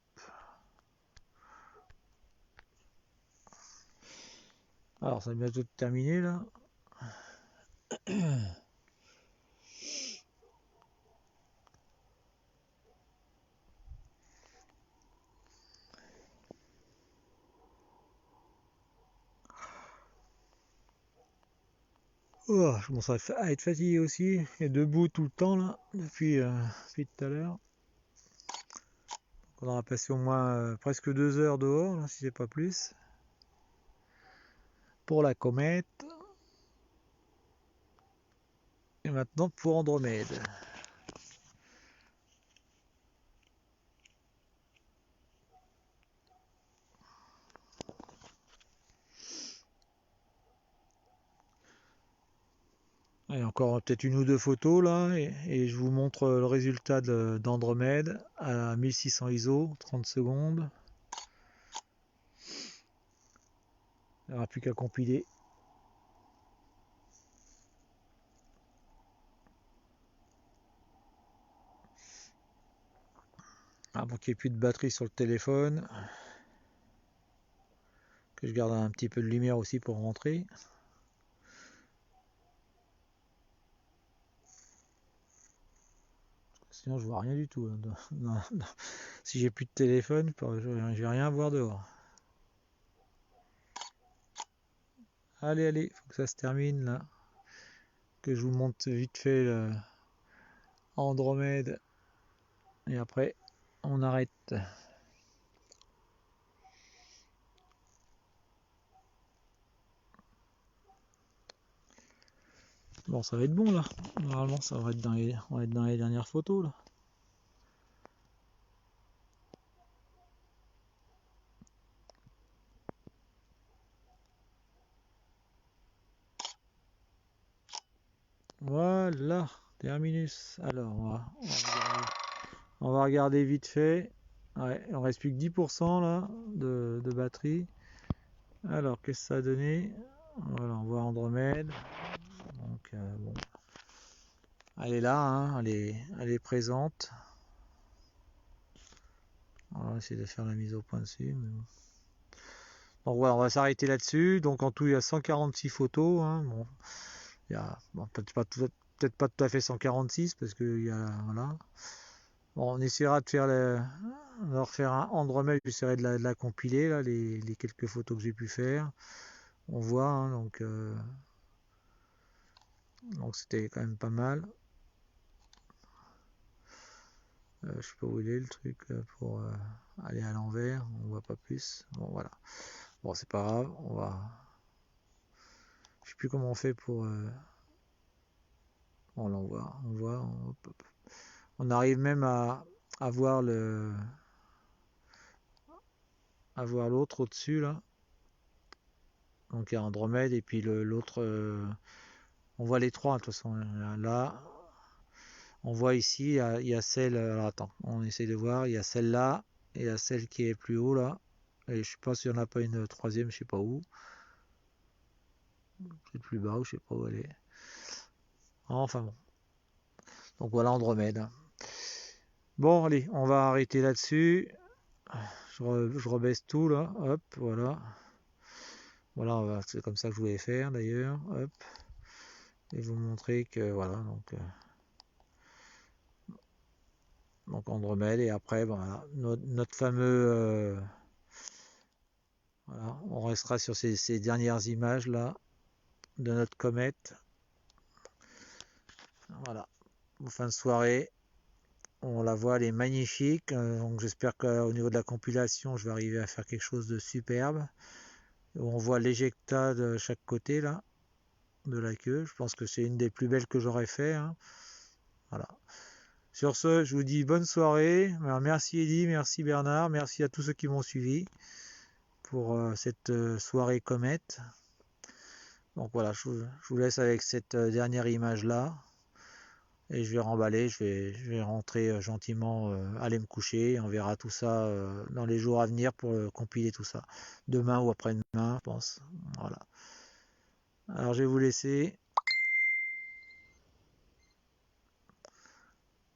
Alors ça va bientôt terminer là. Oh, je commence à être fatigué aussi, et debout tout le temps là, depuis tout à l'heure. On aura passé au moins presque 2 heures dehors, là, si c'est pas plus, pour la comète. Et maintenant pour Andromède. Et encore peut-être une ou deux photos là, et je vous montre le résultat d'Andromède à 1600 ISO, 30 secondes. Il n'y aura plus qu'à compiler. Avant qu'il n'y ait plus de batterie sur le téléphone. Que je garde un petit peu de lumière aussi pour rentrer. Sinon je vois rien du tout. Non, non. Si j'ai plus de téléphone, je vais rien voir dehors. Allez, allez, faut que ça se termine là. Que je vous montre vite fait Andromède. Et après, on arrête. Bon, ça va être bon là. Normalement, ça va être on va être dans les dernières photos là. Voilà, terminus. Alors, on va regarder vite fait. Ouais, on reste plus que 10% là de batterie. Alors, qu'est-ce que ça a donné? Voilà, on voit Andromède. Donc, bon. Elle est là, hein, elle est présente. On va essayer de faire la mise au point dessus. Mais bon. Donc voilà, on va s'arrêter là-dessus. Donc en tout, il y a 146 photos. Hein. Bon, il y a bon, peut-être pas tout à fait 146 parce que il y a voilà. Bon, on essaiera de faire de refaire un Andromède. J'essaierai de la compiler là, les quelques photos que j'ai pu faire. On voit, hein, donc c'était quand même pas mal. Je sais pas où il est le truc pour aller à l'envers. On voit pas plus. Bon voilà. Bon, c'est pas grave. On va. Je sais plus comment on fait pour. On l'envoie. On voit. Hop, hop. On arrive même à voir à voir l'autre au-dessus là. Donc il y a Andromède et puis l'autre. On voit les trois de toute façon. Là, on voit ici, il y a celle. Alors attends, on essaie de voir. Il y a celle-là et il y a celle qui est plus haut là. Et je sais pas s'il n'y en a pas une troisième, je sais pas où. C'est plus bas ou je sais pas où elle est. Enfin bon. Donc voilà Andromède. Bon allez, on va arrêter là-dessus. Je rebaisse tout là. Hop, voilà. Voilà, c'est comme ça que je voulais faire d'ailleurs. Hop. Et vous montrer que voilà, donc Andromède et après voilà, notre fameux voilà, on restera sur ces dernières images là de notre comète. Voilà, fin de soirée. On la voit, elle est magnifique. Donc j'espère qu'au niveau de la compilation, je vais arriver à faire quelque chose de superbe. On voit l'éjecta de chaque côté là, de la queue. Je pense que c'est une des plus belles que j'aurais fait, hein. Voilà. Sur ce, je vous dis bonne soirée. Alors, merci Eddy, merci Bernard, merci à tous ceux qui m'ont suivi pour cette soirée comète. Donc voilà, je vous laisse avec cette dernière image là. Et je vais remballer, je vais rentrer gentiment, aller me coucher. On verra tout ça dans les jours à venir pour compiler tout ça. Demain ou après-demain, je pense. Voilà. Alors je vais vous laisser.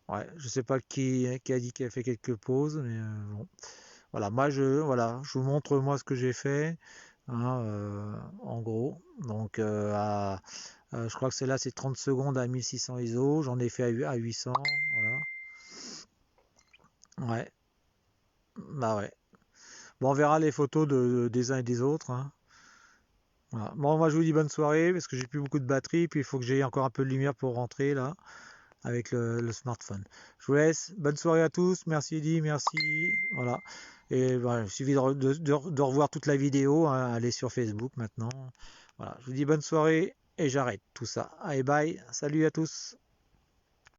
Ouais, je sais pas qui a dit qu'il a fait quelques pauses, mais bon. Voilà, voilà, je vous montre moi ce que j'ai fait, hein, en gros. Donc je crois que celle-là c'est 30 secondes à 1600 ISO. J'en ai fait à 800. Voilà. Ouais, bah ouais. Bon, on verra les photos des uns et des autres, hein. Voilà. Bon, moi je vous dis bonne soirée parce que j'ai plus beaucoup de batterie, puis il faut que j'ai encore un peu de lumière pour rentrer là avec le smartphone. Je vous laisse. Bonne soirée à tous. Merci Eddy, merci. Voilà. Et voilà, il suffit de revoir toute la vidéo, hein, aller sur Facebook maintenant. Voilà. Je vous dis bonne soirée et j'arrête tout ça. Allez, bye. Salut à tous.